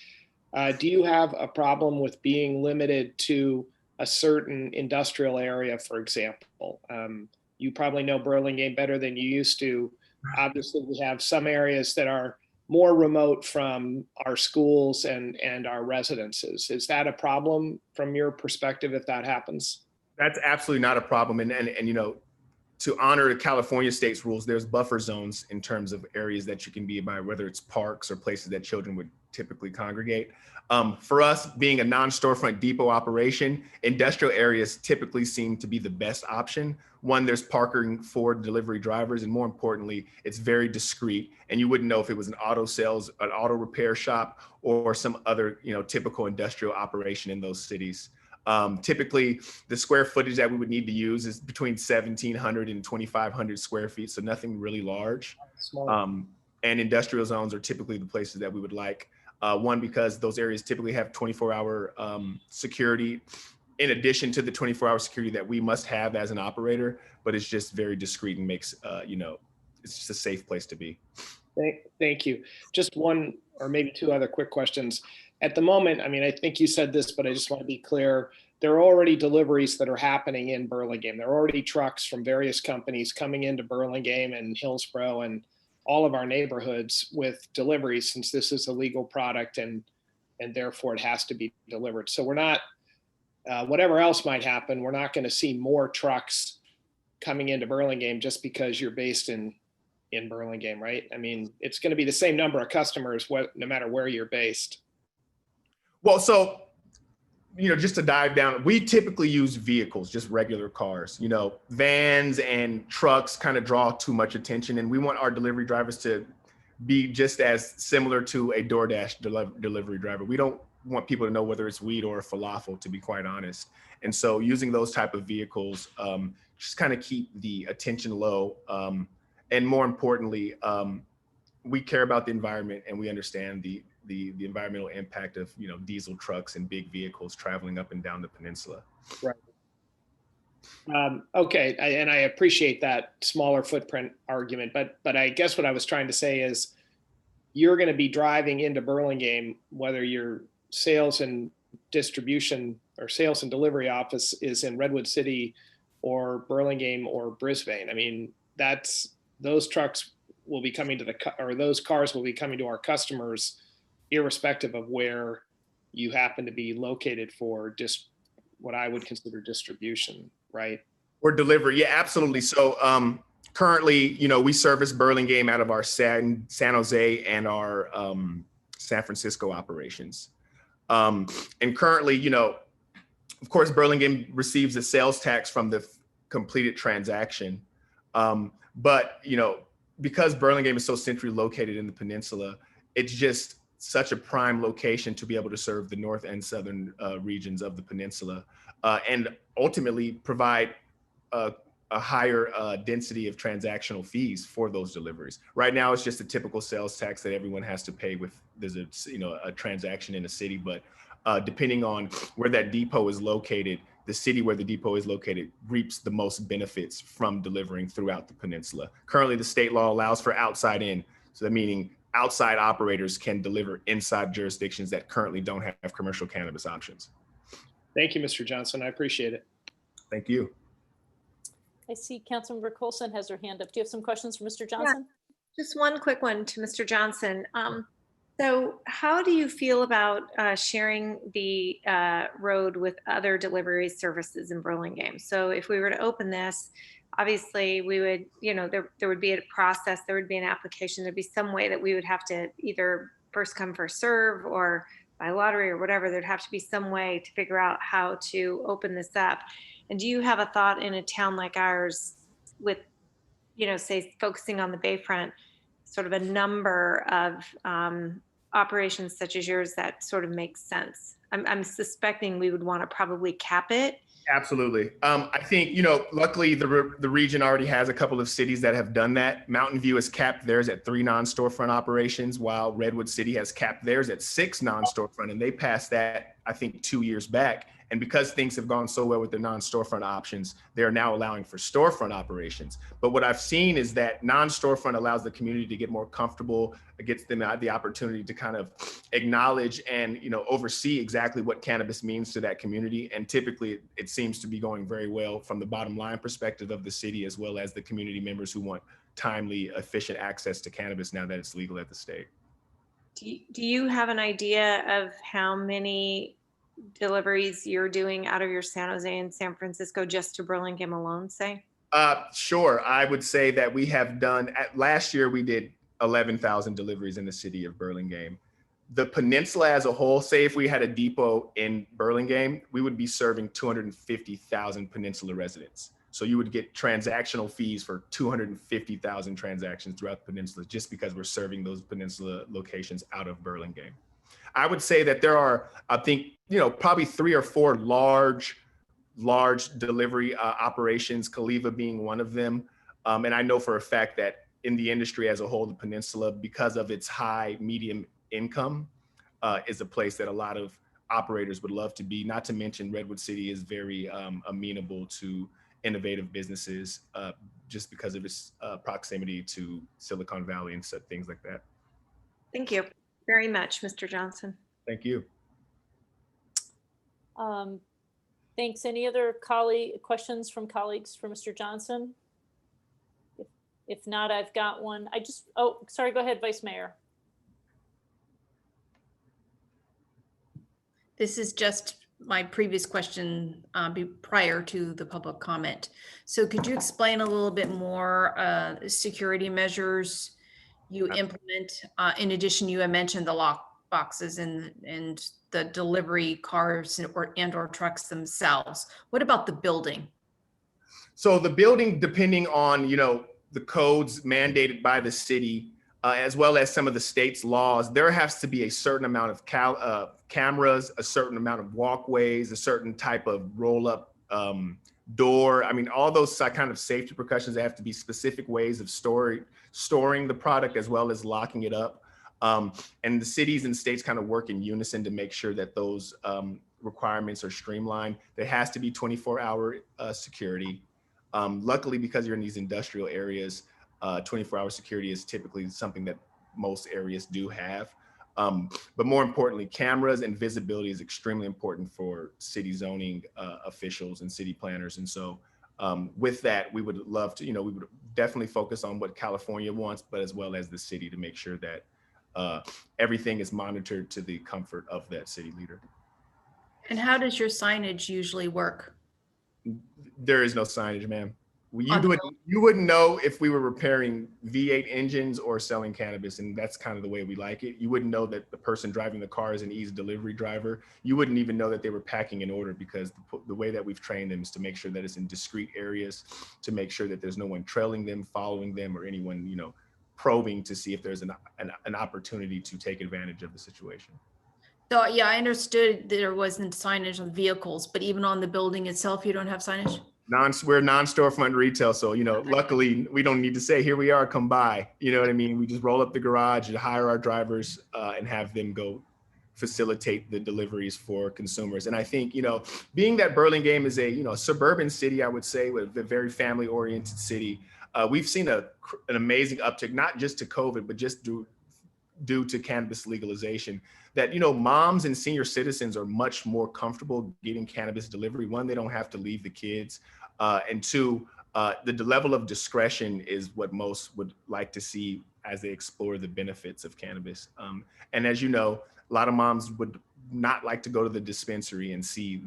Do you have a problem with being limited to a certain industrial area, for example? You probably know Burlingame better than you used to. Obviously, we have some areas that are more remote from our schools and our residences. Is that a problem from your perspective if that happens? That's absolutely not a problem. And you know, to honor the California state's rules, there's buffer zones in terms of areas that you can be by, whether it's parks or places that children would typically congregate. For us, being a non-storefront depot operation, industrial areas typically seem to be the best option. One, there's parking for delivery drivers, and more importantly, it's very discreet, and you wouldn't know if it was an auto sales, an auto repair shop, or some other, you know, typical industrial operation in those cities. Typically, the square footage that we would need to use is between 1,700 and 2,500 square feet, so nothing really large. And industrial zones are typically the places that we would like. One, because those areas typically have 24-hour security, in addition to the 24-hour security that we must have as an operator, but it's just very discreet and makes, you know, it's just a safe place to be. Thank you. Just one or maybe two other quick questions. At the moment, I mean, I think you said this, but I just want to be clear. There are already deliveries that are happening in Burlingame. There are already trucks from various companies coming into Burlingame and Hillsborough and all of our neighborhoods with deliveries, since this is a legal product and therefore it has to be delivered. So we're not, whatever else might happen, we're not going to see more trucks coming into Burlingame just because you're based in Burlingame, right? I mean, it's going to be the same number of customers no matter where you're based. Well, so, you know, just to dive down, we typically use vehicles, just regular cars. You know, vans and trucks kind of draw too much attention, and we want our delivery drivers to be just as similar to a DoorDash delivery driver. We don't want people to know whether it's weed or a falafel, to be quite honest. And so using those type of vehicles just kind of keep the attention low. And more importantly, we care about the environment, and we understand the environmental impact of, you know, diesel trucks and big vehicles traveling up and down the peninsula. Right. Okay, and I appreciate that smaller footprint argument, but I guess what I was trying to say is you're going to be driving into Burlingame, whether your sales and distribution or sales and delivery office is in Redwood City or Burlingame or Brisbane. I mean, those trucks will be coming to those cars will be coming to our customers irrespective of where you happen to be located for what I would consider distribution, right? Or delivery, yeah, absolutely. So currently, you know, we service Burlingame out of our San Jose and our San Francisco operations. And currently, you know, of course, Burlingame receives a sales tax from the completed transaction. But, you know, because Burlingame is so centrally located in the peninsula, it's just such a prime location to be able to serve the north and southern regions of the peninsula, and ultimately provide a higher density of transactional fees for those deliveries. Right now, it's just a typical sales tax that everyone has to pay with there's a transaction in a city, but depending on where that depot is located, the city where the depot is located reaps the most benefits from delivering throughout the peninsula. Currently, the state law allows for outside in, so that meaning outside operators can deliver inside jurisdictions that currently don't have commercial cannabis options. Thank you, Mr. Johnson. I appreciate it. Thank you. I see Councilmember Coulson has her hand up. Do you have some questions for Mr. Johnson? Yeah, just one quick one to Mr. Johnson. So how do you feel about sharing the road with other delivery services in Burlingame? So if we were to open this, obviously we would, you know, there would be a process, there would be an application, there'd be some way that we would have to either first come, first serve, or by lottery or whatever. There'd have to be some way to figure out how to open this up. And do you have a thought in a town like ours with, you know, say focusing on the Bayfront, sort of a number of operations such as yours that sort of makes sense. I'm suspecting we would want to probably cap it. Absolutely. I think, luckily the region already has a couple of cities that have done that. Mountain View has capped theirs at 3 non-storefront operations, while Redwood City has capped theirs at 6 non-storefront, and they passed that, I think, 2 years back. And because things have gone so well with their non-storefront options, they're now allowing for storefront operations. But what I've seen is that non-storefront allows the community to get more comfortable. It gets them the opportunity to kind of acknowledge and oversee exactly what cannabis means to that community. And typically, it seems to be going very well from the bottom line perspective of the city, as well as the community members who want timely, efficient access to cannabis now that it's legal at the state. Do you have an idea of how many deliveries you're doing out of your San Jose and San Francisco just to Burlingame alone, say? Sure. I would say that we have done, last year we did 11,000 deliveries in the city of Burlingame. The peninsula as a whole, say if we had a depot in Burlingame, we would be serving 250,000 peninsula residents. So you would get transactional fees for 250,000 transactions throughout the peninsula just because we're serving those peninsula locations out of Burlingame. I would say that there are, I think, probably 3 or 4 large delivery operations, Caliva being one of them. And I know for a fact that in the industry as a whole, the peninsula, because of its high medium income, is a place that a lot of operators would love to be. Not to mention Redwood City is very amenable to innovative businesses just because of its proximity to Silicon Valley and things like that. Thank you very much, Mr. Johnson. Thank you. Thanks. Any other questions from colleagues for Mr. Johnson? If not, I've got one. Sorry, go ahead, Vice Mayor. This is just my previous question prior to the public comment. So could you explain a little bit more security measures you implement? In addition, you had mentioned the lock boxes and the delivery cars or trucks themselves. What about the building? So the building, depending on, the codes mandated by the city, as well as some of the state's laws, there has to be a certain amount of cameras, a certain amount of walkways, a certain type of roll-up door. I mean, all those kind of safety precautions, they have to be specific ways of storing the product as well as locking it up. And the cities and states kind of work in unison to make sure that those requirements are streamlined. There has to be 24-hour security. Luckily, because you're in these industrial areas, 24-hour security is typically something that most areas do have. But more importantly, cameras and visibility is extremely important for city zoning officials and city planners. And so with that, we would love to, we would definitely focus on what California wants, but as well as the city to make sure that everything is monitored to the comfort of that city leader. And how does your signage usually work? There is no signage, ma'am. You wouldn't know if we were repairing V8 engines or selling cannabis, and that's kind of the way we like it. You wouldn't know that the person driving the car is an Ease delivery driver. You wouldn't even know that they were packing an order, because the way that we've trained them is to make sure that it's in discrete areas, to make sure that there's no one trailing them, following them, or anyone, probing to see if there's an opportunity to take advantage of the situation. So yeah, I understood there wasn't signage on vehicles, but even on the building itself, you don't have signage? We're non-storefront retail, so luckily we don't need to say, here we are, come by. You know what I mean? We just roll up the garage and hire our drivers and have them go facilitate the deliveries for consumers. And I think, being that Burlingame is a suburban city, I would say, with a very family-oriented city, we've seen an amazing uptick, not just to COVID, but just due to cannabis legalization, that moms and senior citizens are much more comfortable getting cannabis delivery. One, they don't have to leave the kids, and two, the level of discretion is what most would like to see as they explore the benefits of cannabis. And as you know, a lot of moms would not like to go to the dispensary and see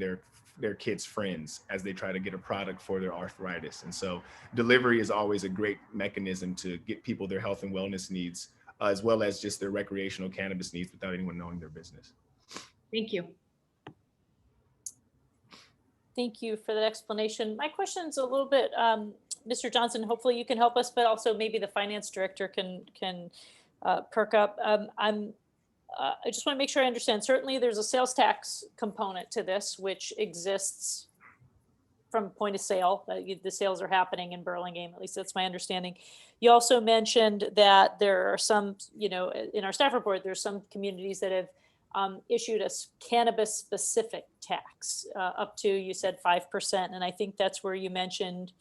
their kids' friends as they try to get a product for their arthritis. And so delivery is always a great mechanism to get people their health and wellness needs, as well as just their recreational cannabis needs without anyone knowing their business. Thank you. Thank you for that explanation. My question's a little bit Mr. Johnson, hopefully you can help us, but also maybe the finance director can perk up. I just want to make sure I understand. Certainly there's a sales tax component to this, which exists from point of sale. The sales are happening in Burlingame, at least that's my understanding. You also mentioned that there are some, in our staff report, there's some communities that have issued a cannabis specific tax up to, you said 5%. And I think that's where you mentioned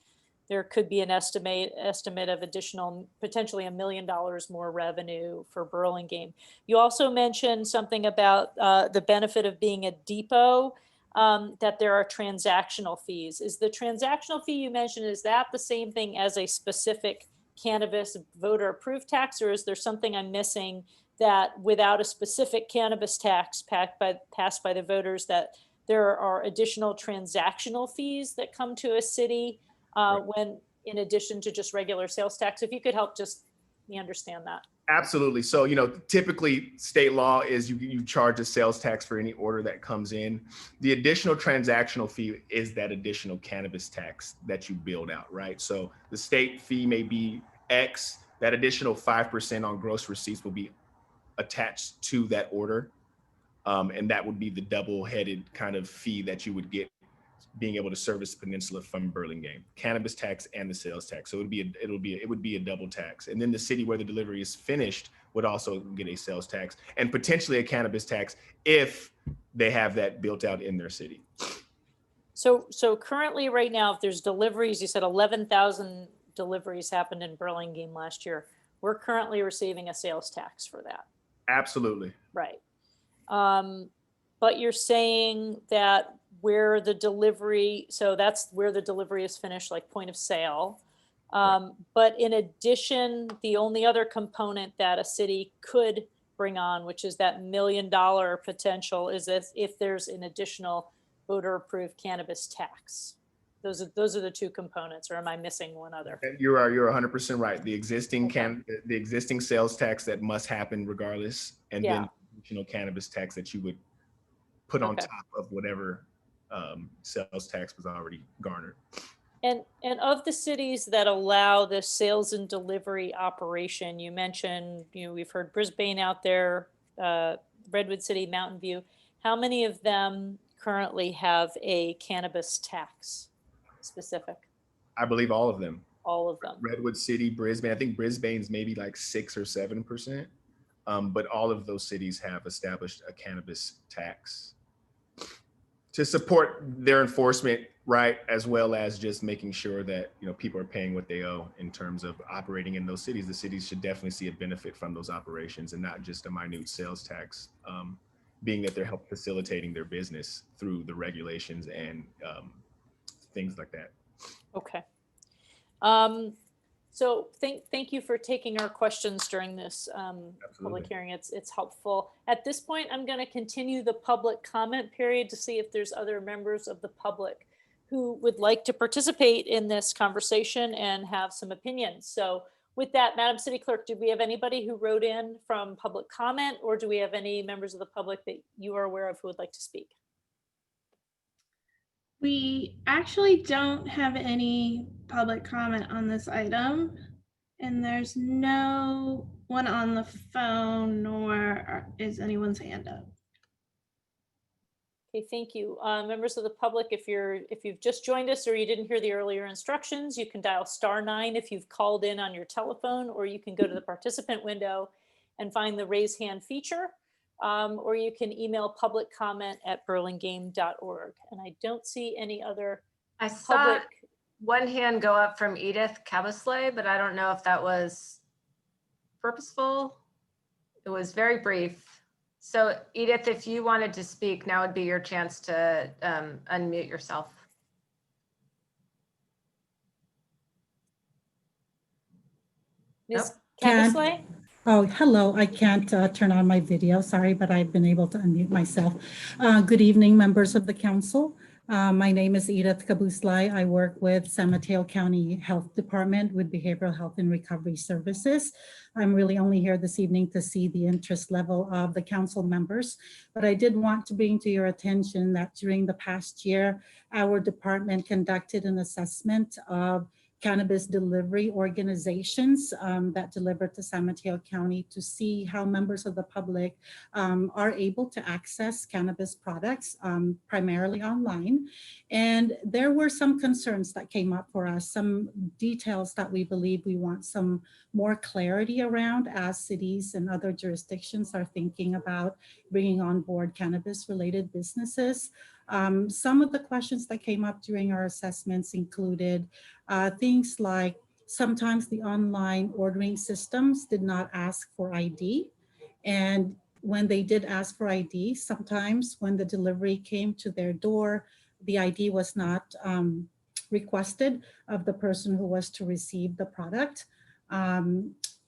there could be an estimate of additional, potentially $1 million more revenue for Burlingame. You also mentioned something about the benefit of being a depot, that there are transactional fees. Is the transactional fee you mentioned, is that the same thing as a specific cannabis voter approved tax, or is there something I'm missing that without a specific cannabis tax passed by the voters, that there are additional transactional fees that come to a city when, in addition to just regular sales tax? If you could help just me understand that. Absolutely. So, typically state law is you charge a sales tax for any order that comes in. The additional transactional fee is that additional cannabis tax that you build out, right? So the state fee may be X, that additional 5% on gross receipts will be attached to that order. And that would be the double-headed kind of fee that you would get being able to service the peninsula from Burlingame, cannabis tax and the sales tax. So it would be a double tax. And then the city where the delivery is finished would also get a sales tax and potentially a cannabis tax if they have that built out in their city. So currently right now, if there's deliveries, you said 11,000 deliveries happened in Burlingame last year. We're currently receiving a sales tax for that. Absolutely. Right. But you're saying that where the delivery, so that's where the delivery is finished, like point of sale. But in addition, the only other component that a city could bring on, which is that $1 million potential, is if there's an additional voter approved cannabis tax. Those are the two components, or am I missing one other? You're 100% right. The existing sales tax that must happen regardless, and then additional cannabis tax that you would put on top of whatever sales tax was already garnered. And of the cities that allow the sales and delivery operation, you mentioned, we've heard Brisbane out there, Redwood City, Mountain View. How many of them currently have a cannabis tax specific? I believe all of them. All of them. Redwood City, Brisbane. I think Brisbane's maybe like 6 or 7%. But all of those cities have established a cannabis tax to support their enforcement, right? As well as just making sure that, people are paying what they owe in terms of operating in those cities. The cities should definitely see a benefit from those operations and not just a minute sales tax, being that they're helping facilitating their business through the regulations and things like that. Okay. So thank you for taking our questions during this public hearing. It's helpful. At this point, I'm going to continue the public comment period to see if there's other members of the public who would like to participate in this conversation and have some opinions. So with that, Madam City Clerk, do we have anybody who wrote in from public comment, or do we have any members of the public that you are aware of who would like to speak? We actually don't have any public comment on this item, and there's no one on the phone, nor is anyone's hand up. Okay, thank you. Members of the public, if you've just joined us or you didn't hear the earlier instructions, you can dial *9 if you've called in on your telephone, or you can go to the participant window and find the raise hand feature. Or you can email publiccomment@burlingame.org. And I don't see any other I saw one hand go up from Edith Cabosley, but I don't know if that was purposeful. It was very brief. So Edith, if you wanted to speak, now would be your chance to unmute yourself. Ms. Cabosley? Oh, hello. I can't turn on my video. Sorry, but I've been able to unmute myself. Good evening, members of the council. My name is Edith Cabosley. I work with San Mateo County Health Department with Behavioral Health and Recovery Services. I'm really only here this evening to see the interest level of the council members, but I did want to bring to your attention that during the past year, our department conducted an assessment of cannabis delivery organizations that deliver to San Mateo County to see how members of the public are able to access cannabis products primarily online. And there were some concerns that came up for us, some details that we believe we want some more clarity around as cities and other jurisdictions are thinking about bringing on board cannabis related businesses. Some of the questions that came up during our assessments included things like sometimes the online ordering systems did not ask for ID. And when they did ask for ID, sometimes when the delivery came to their door, the ID was not requested of the person who was to receive the product.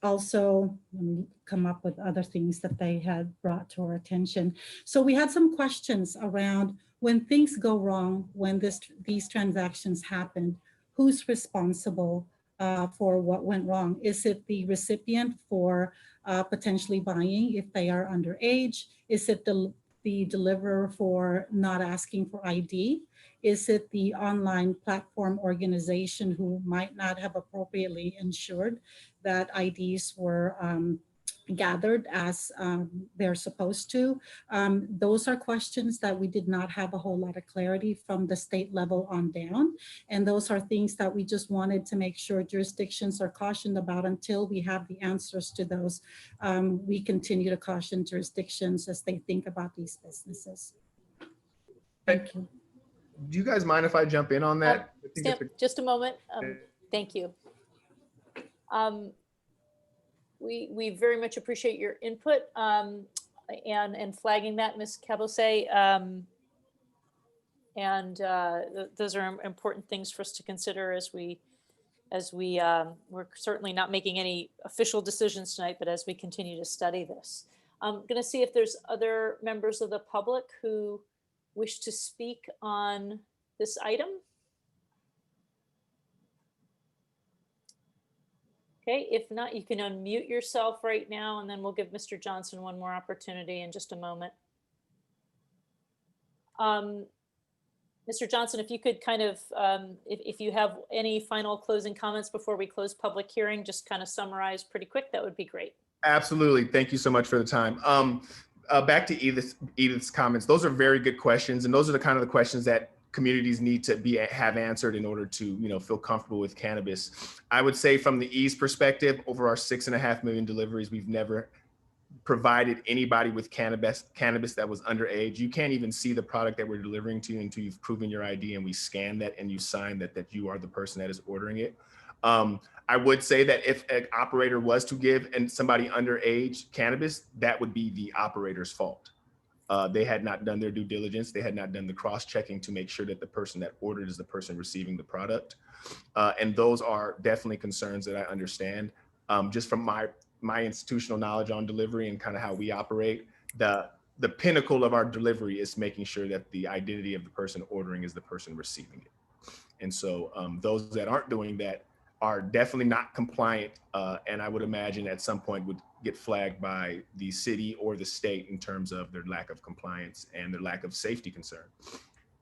Also, let me come up with other things that they had brought to our attention. So we had some questions around when things go wrong, when these transactions happen, who's responsible for what went wrong? Is it the recipient for potentially buying if they are underage? Is it the deliverer for not asking for ID? Is it the online platform organization who might not have appropriately ensured that IDs were gathered as they're supposed to? Those are questions that we did not have a whole lot of clarity from the state level on down. And those are things that we just wanted to make sure jurisdictions are cautioned about until we have the answers to those. We continue to caution jurisdictions as they think about these businesses. Thank you. Do you guys mind if I jump in on that? Just a moment. Thank you. We very much appreciate your input and flagging that, Ms. Cabose. Those are important things for us to consider as we're certainly not making any official decisions tonight, but as we continue to study this. I'm going to see if there's other members of the public who wish to speak on this item. Okay, if not, you can unmute yourself right now, and then we'll give Mr. Johnson one more opportunity in just a moment. Mr. Johnson, if you could kind of, if you have any final closing comments before we close public hearing, just kind of summarize pretty quick, that would be great. Absolutely. Thank you so much for the time. Back to Edith's comments. Those are very good questions, and those are the kind of the questions that communities need to have answered in order to feel comfortable with cannabis. I would say from the ease perspective, over our 6.5 million deliveries, we've never provided anybody with cannabis that was underage. You can't even see the product that we're delivering to you until you've proven your ID and we scan that and you sign that you are the person that is ordering it. I would say that if an operator was to give somebody underage cannabis, that would be the operator's fault. They had not done their due diligence. They had not done the cross-checking to make sure that the person that ordered is the person receiving the product. And those are definitely concerns that I understand. Just from my institutional knowledge on delivery and kind of how we operate, the pinnacle of our delivery is making sure that the identity of the person ordering is the person receiving it. And so those that aren't doing that are definitely not compliant, and I would imagine at some point would get flagged by the city or the state in terms of their lack of compliance and their lack of safety concern.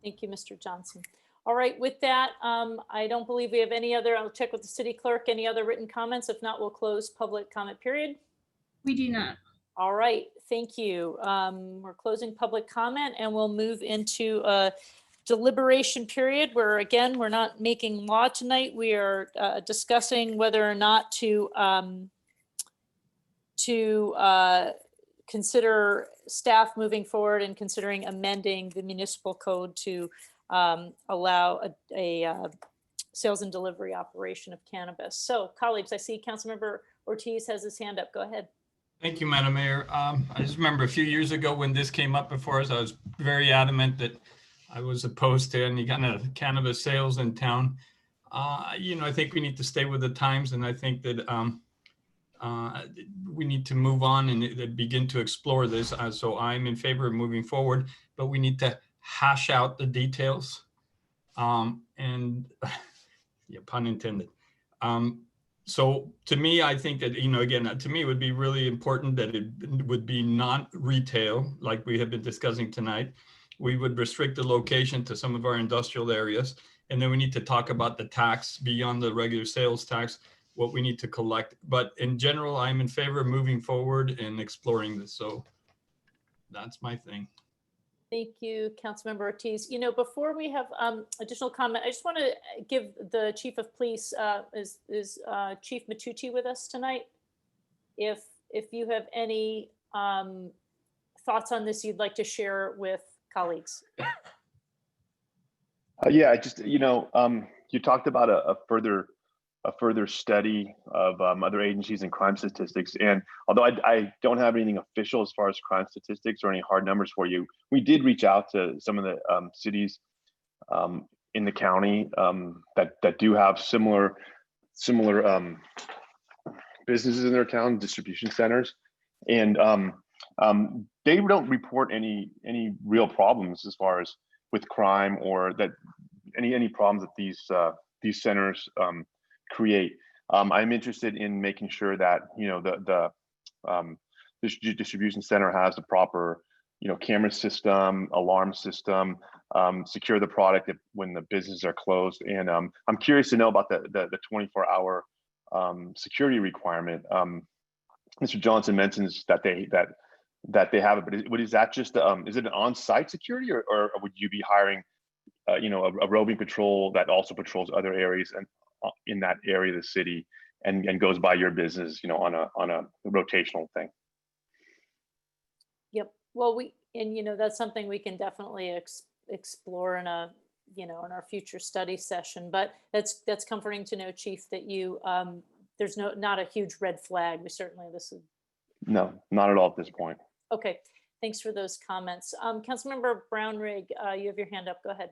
Thank you, Mr. Johnson. All right, with that, I don't believe we have any other, I'll check with the city clerk, any other written comments? If not, we'll close public comment period. We do not. All right, thank you. We're closing public comment and we'll move into a deliberation period where, again, we're not making law tonight. We are discussing whether or not to consider staff moving forward and considering amending the municipal code to allow a sales and delivery operation of cannabis. So colleagues, I see Councilmember Ortiz has his hand up. Go ahead. Thank you, Madam Mayor. I just remember a few years ago when this came up before us, I was very adamant that I was opposed to any kind of cannabis sales in town. I think we need to stay with the times, and I think that we need to move on and begin to explore this. So I'm in favor of moving forward, but we need to hash out the details. And yeah, pun intended. So to me, I think that, again, to me, it would be really important that it would be non-retail, like we have been discussing tonight. We would restrict the location to some of our industrial areas And then we need to talk about the tax beyond the regular sales tax, what we need to collect. But in general, I'm in favor of moving forward and exploring this. So that's my thing. Thank you, Councilmember Ortiz. You know, before we have additional comment, I just want to give the Chief of Police, is Chief Matucci with us tonight? If you have any thoughts on this you'd like to share with colleagues. Yeah, I just, you talked about a further study of other agencies and crime statistics. And although I don't have anything official as far as crime statistics or any hard numbers for you, we did reach out to some of the cities in the county that do have similar businesses in their town, distribution centers, and they don't report any real problems as far as with crime or that any problems that these centers create. I'm interested in making sure that the distribution center has the proper camera system, alarm system, secure the product when the businesses are closed. And I'm curious to know about the 24-hour security requirement. Mr. Johnson mentions that they have it, but is that just is it an on-site security, or would you be hiring a roving patrol that also patrols other areas and in that area of the city and goes by your business on a rotational thing? Yep. Well, that's something we can definitely explore in a in our future study session. But that's comforting to know, Chief, that you there's not a huge red flag. No, not at all at this point. Okay. Thanks for those comments. Councilmember Brownrigg, you have your hand up. Go ahead.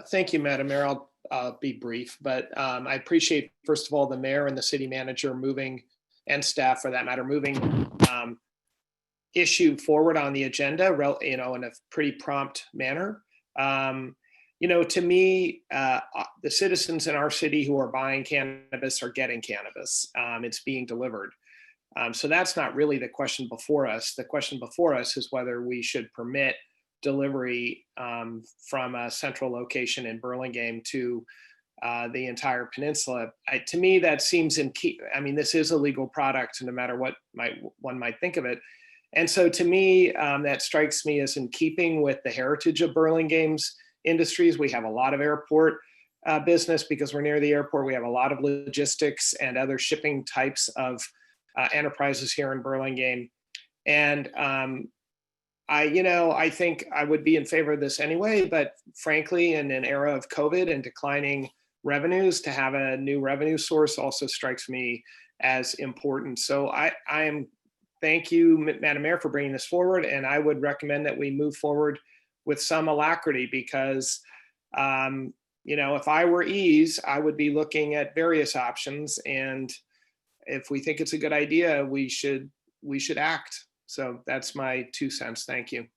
Thank you, Madam Mayor. I'll be brief, but I appreciate, first of all, the mayor and the city manager and staff for that matter, moving issue forward on the agenda, in a pretty prompt manner. To me, the citizens in our city who are buying cannabis are getting cannabis. It's being delivered. So that's not really the question before us. The question before us is whether we should permit delivery from a central location in Burlingame to the entire peninsula. To me, that seems this is a legal product, no matter what one might think of it. And so to me, that strikes me as in keeping with the heritage of Burlingame's industries. We have a lot of airport business because we're near the airport. We have a lot of logistics and other shipping types of enterprises here in Burlingame. And I think I would be in favor of this anyway, but frankly, in an era of COVID and declining revenues, to have a new revenue source also strikes me as important. So thank you, Madam Mayor, for bringing this forward. And I would recommend that we move forward with some alacrity because, if I were Ease, I would be looking at various options. And if we think it's a good idea, we should act. So that's my 2 cents. Thank you.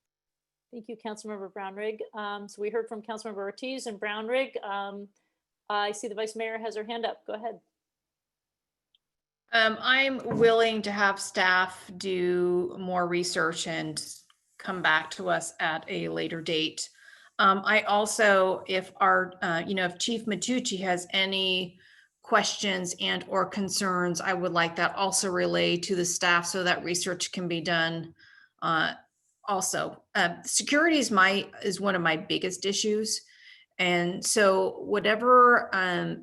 Thank you, Councilmember Brownrigg. So we heard from Councilmember Ortiz and Brownrigg. I see the Vice Mayor has her hand up. Go ahead. I'm willing to have staff do more research and come back to us at a later date. I also, if Chief Matucci has any questions and or concerns, I would like that also relayed to the staff so that research can be done. Also, security is one of my biggest issues. And so whatever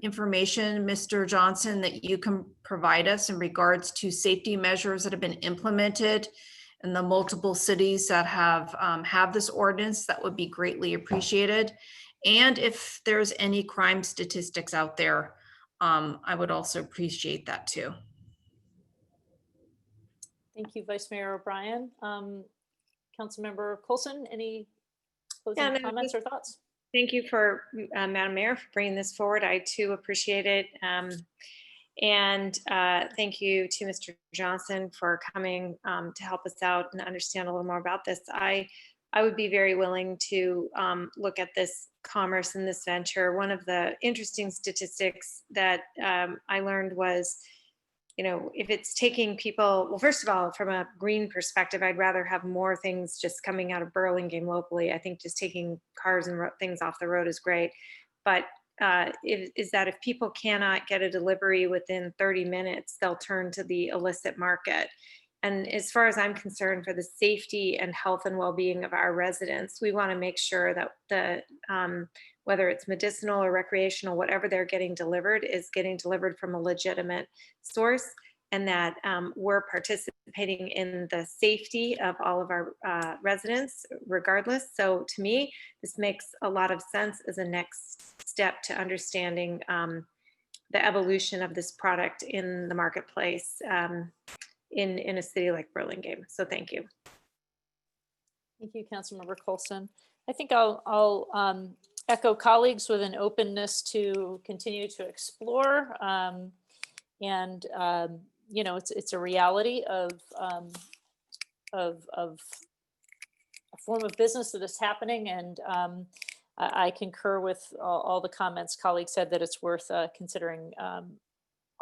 information, Mr. Johnson, that you can provide us in regards to safety measures that have been implemented in the multiple cities that have this ordinance, that would be greatly appreciated. And if there's any crime statistics out there, I would also appreciate that too. Thank you, Vice Mayor O'Brien. Councilmember Coulson, any closing comments or thoughts? Thank you for Madam Mayor for bringing this forward. I too appreciate it. And thank you to Mr. Johnson for coming to help us out and understand a little more about this. I would be very willing to look at this commerce and this venture. One of the interesting statistics that I learned was, if it's taking people, well, first of all, from a green perspective, I'd rather have more things just coming out of Burlingame locally. I think just taking cars and things off the road is great. But is that if people cannot get a delivery within 30 minutes, they'll turn to the illicit market. And as far as I'm concerned, for the safety and health and well-being of our residents, we want to make sure that whether it's medicinal or recreational, whatever they're getting delivered is getting delivered from a legitimate source, and that we're participating in the safety of all of our residents regardless. So to me, this makes a lot of sense as a next step to understanding the evolution of this product in the marketplace in a city like Burlingame. So thank you. Thank you, Councilmember Coulson. I think I'll echo colleagues with an openness to continue to explore. You know, it's a reality of a form of business that is happening, and I concur with all the comments colleagues said that it's worth considering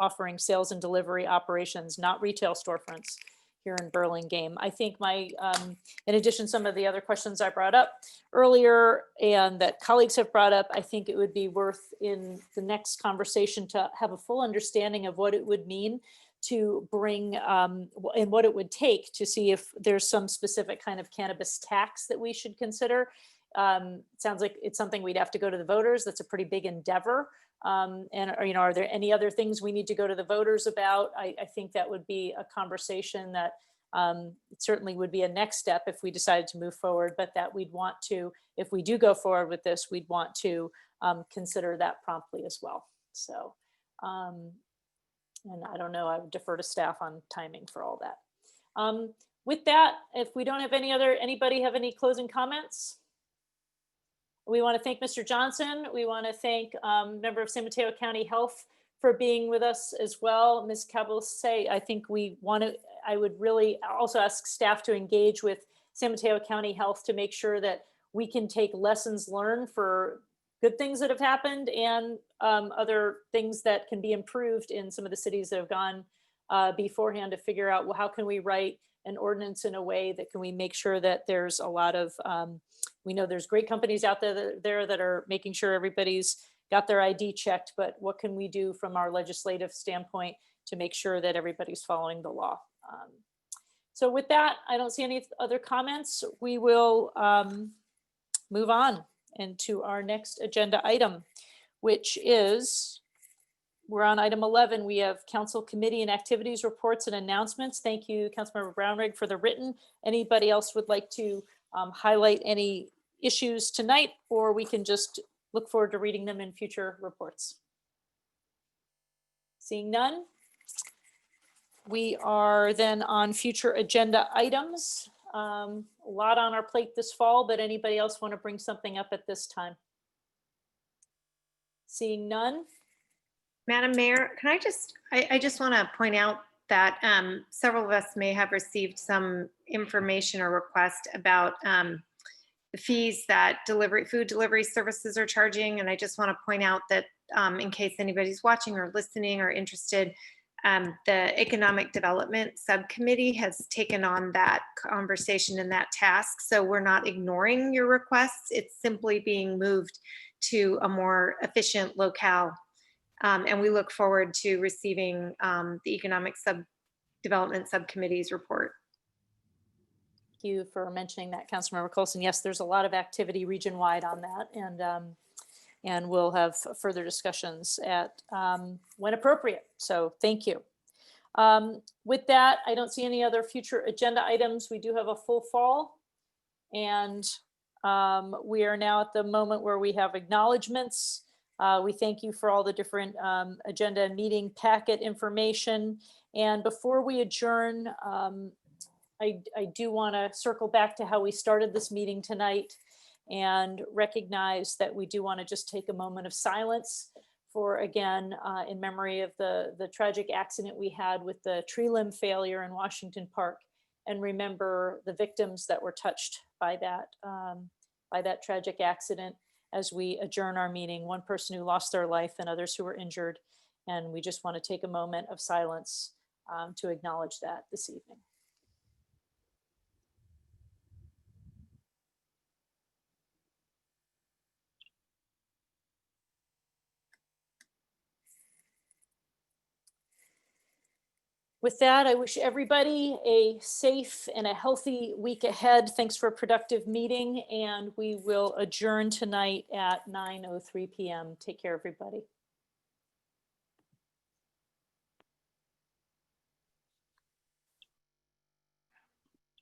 offering sales and delivery operations, not retail storefronts, here in Burlingame. I think in addition, some of the other questions I brought up earlier and that colleagues have brought up, I think it would be worth in the next conversation to have a full understanding of what it would mean to bring and what it would take to see if there's some specific kind of cannabis tax that we should consider. It sounds like it's something we'd have to go to the voters. That's a pretty big endeavor. You know, are there any other things we need to go to the voters about? I think that would be a conversation that it certainly would be a next step if we decided to move forward, but that we'd want to, if we do go forward with this, we'd want to consider that promptly as well. So, and I don't know, I would defer to staff on timing for all that. With that, if we don't have anybody have any closing comments? We want to thank Mr. Johnson. We want to thank member of San Mateo County Health for being with us as well. Ms. Caballé, I think I would really also ask staff to engage with San Mateo County Health to make sure that we can take lessons learned for good things that have happened and other things that can be improved in some of the cities that have gone beforehand to figure out, well, how can we write an ordinance in a way that can we make sure that there's a lot of, we know there's great companies out there that are making sure everybody's got their ID checked, but what can we do from our legislative standpoint to make sure that everybody's following the law? So with that, I don't see any other comments. We will move on into our next agenda item, which is, we're on item 11. We have council committee and activities reports and announcements. Thank you, Councilmember Brownrigg, for the written. Anybody else would like to highlight any issues tonight, or we can just look forward to reading them in future reports? Seeing none, we are then on future agenda items. A lot on our plate this fall, but anybody else want to bring something up at this time? Seeing none. Madam Mayor, can I just want to point out that several of us may have received some information or request about the fees that food delivery services are charging. And I just want to point out that in case anybody's watching or listening or interested, the Economic Development Subcommittee has taken on that conversation and that task. So we're not ignoring your requests. It's simply being moved to a more efficient locale. And we look forward to receiving the Economic Development Subcommittee's report. Thank you for mentioning that, Councilmember Coulson. Yes, there's a lot of activity region-wide on that, and we'll have further discussions at when appropriate. So thank you. With that, I don't see any other future agenda items. We do have a full fall, and we are now at the moment where we have acknowledgements. We thank you for all the different agenda and meeting packet information. And before we adjourn, I do want to circle back to how we started this meeting tonight and recognize that we do want to just take a moment of silence for, again, in memory of the tragic accident we had with the tree limb failure in Washington Park, and remember the victims that were touched by that tragic accident as we adjourn our meeting, one person who lost their life and others who were injured. And we just want to take a moment of silence to acknowledge that this evening. With that, I wish everybody a safe and a healthy week ahead. Thanks for a productive meeting, and we will adjourn tonight at 9:03 p.m. Take care, everybody.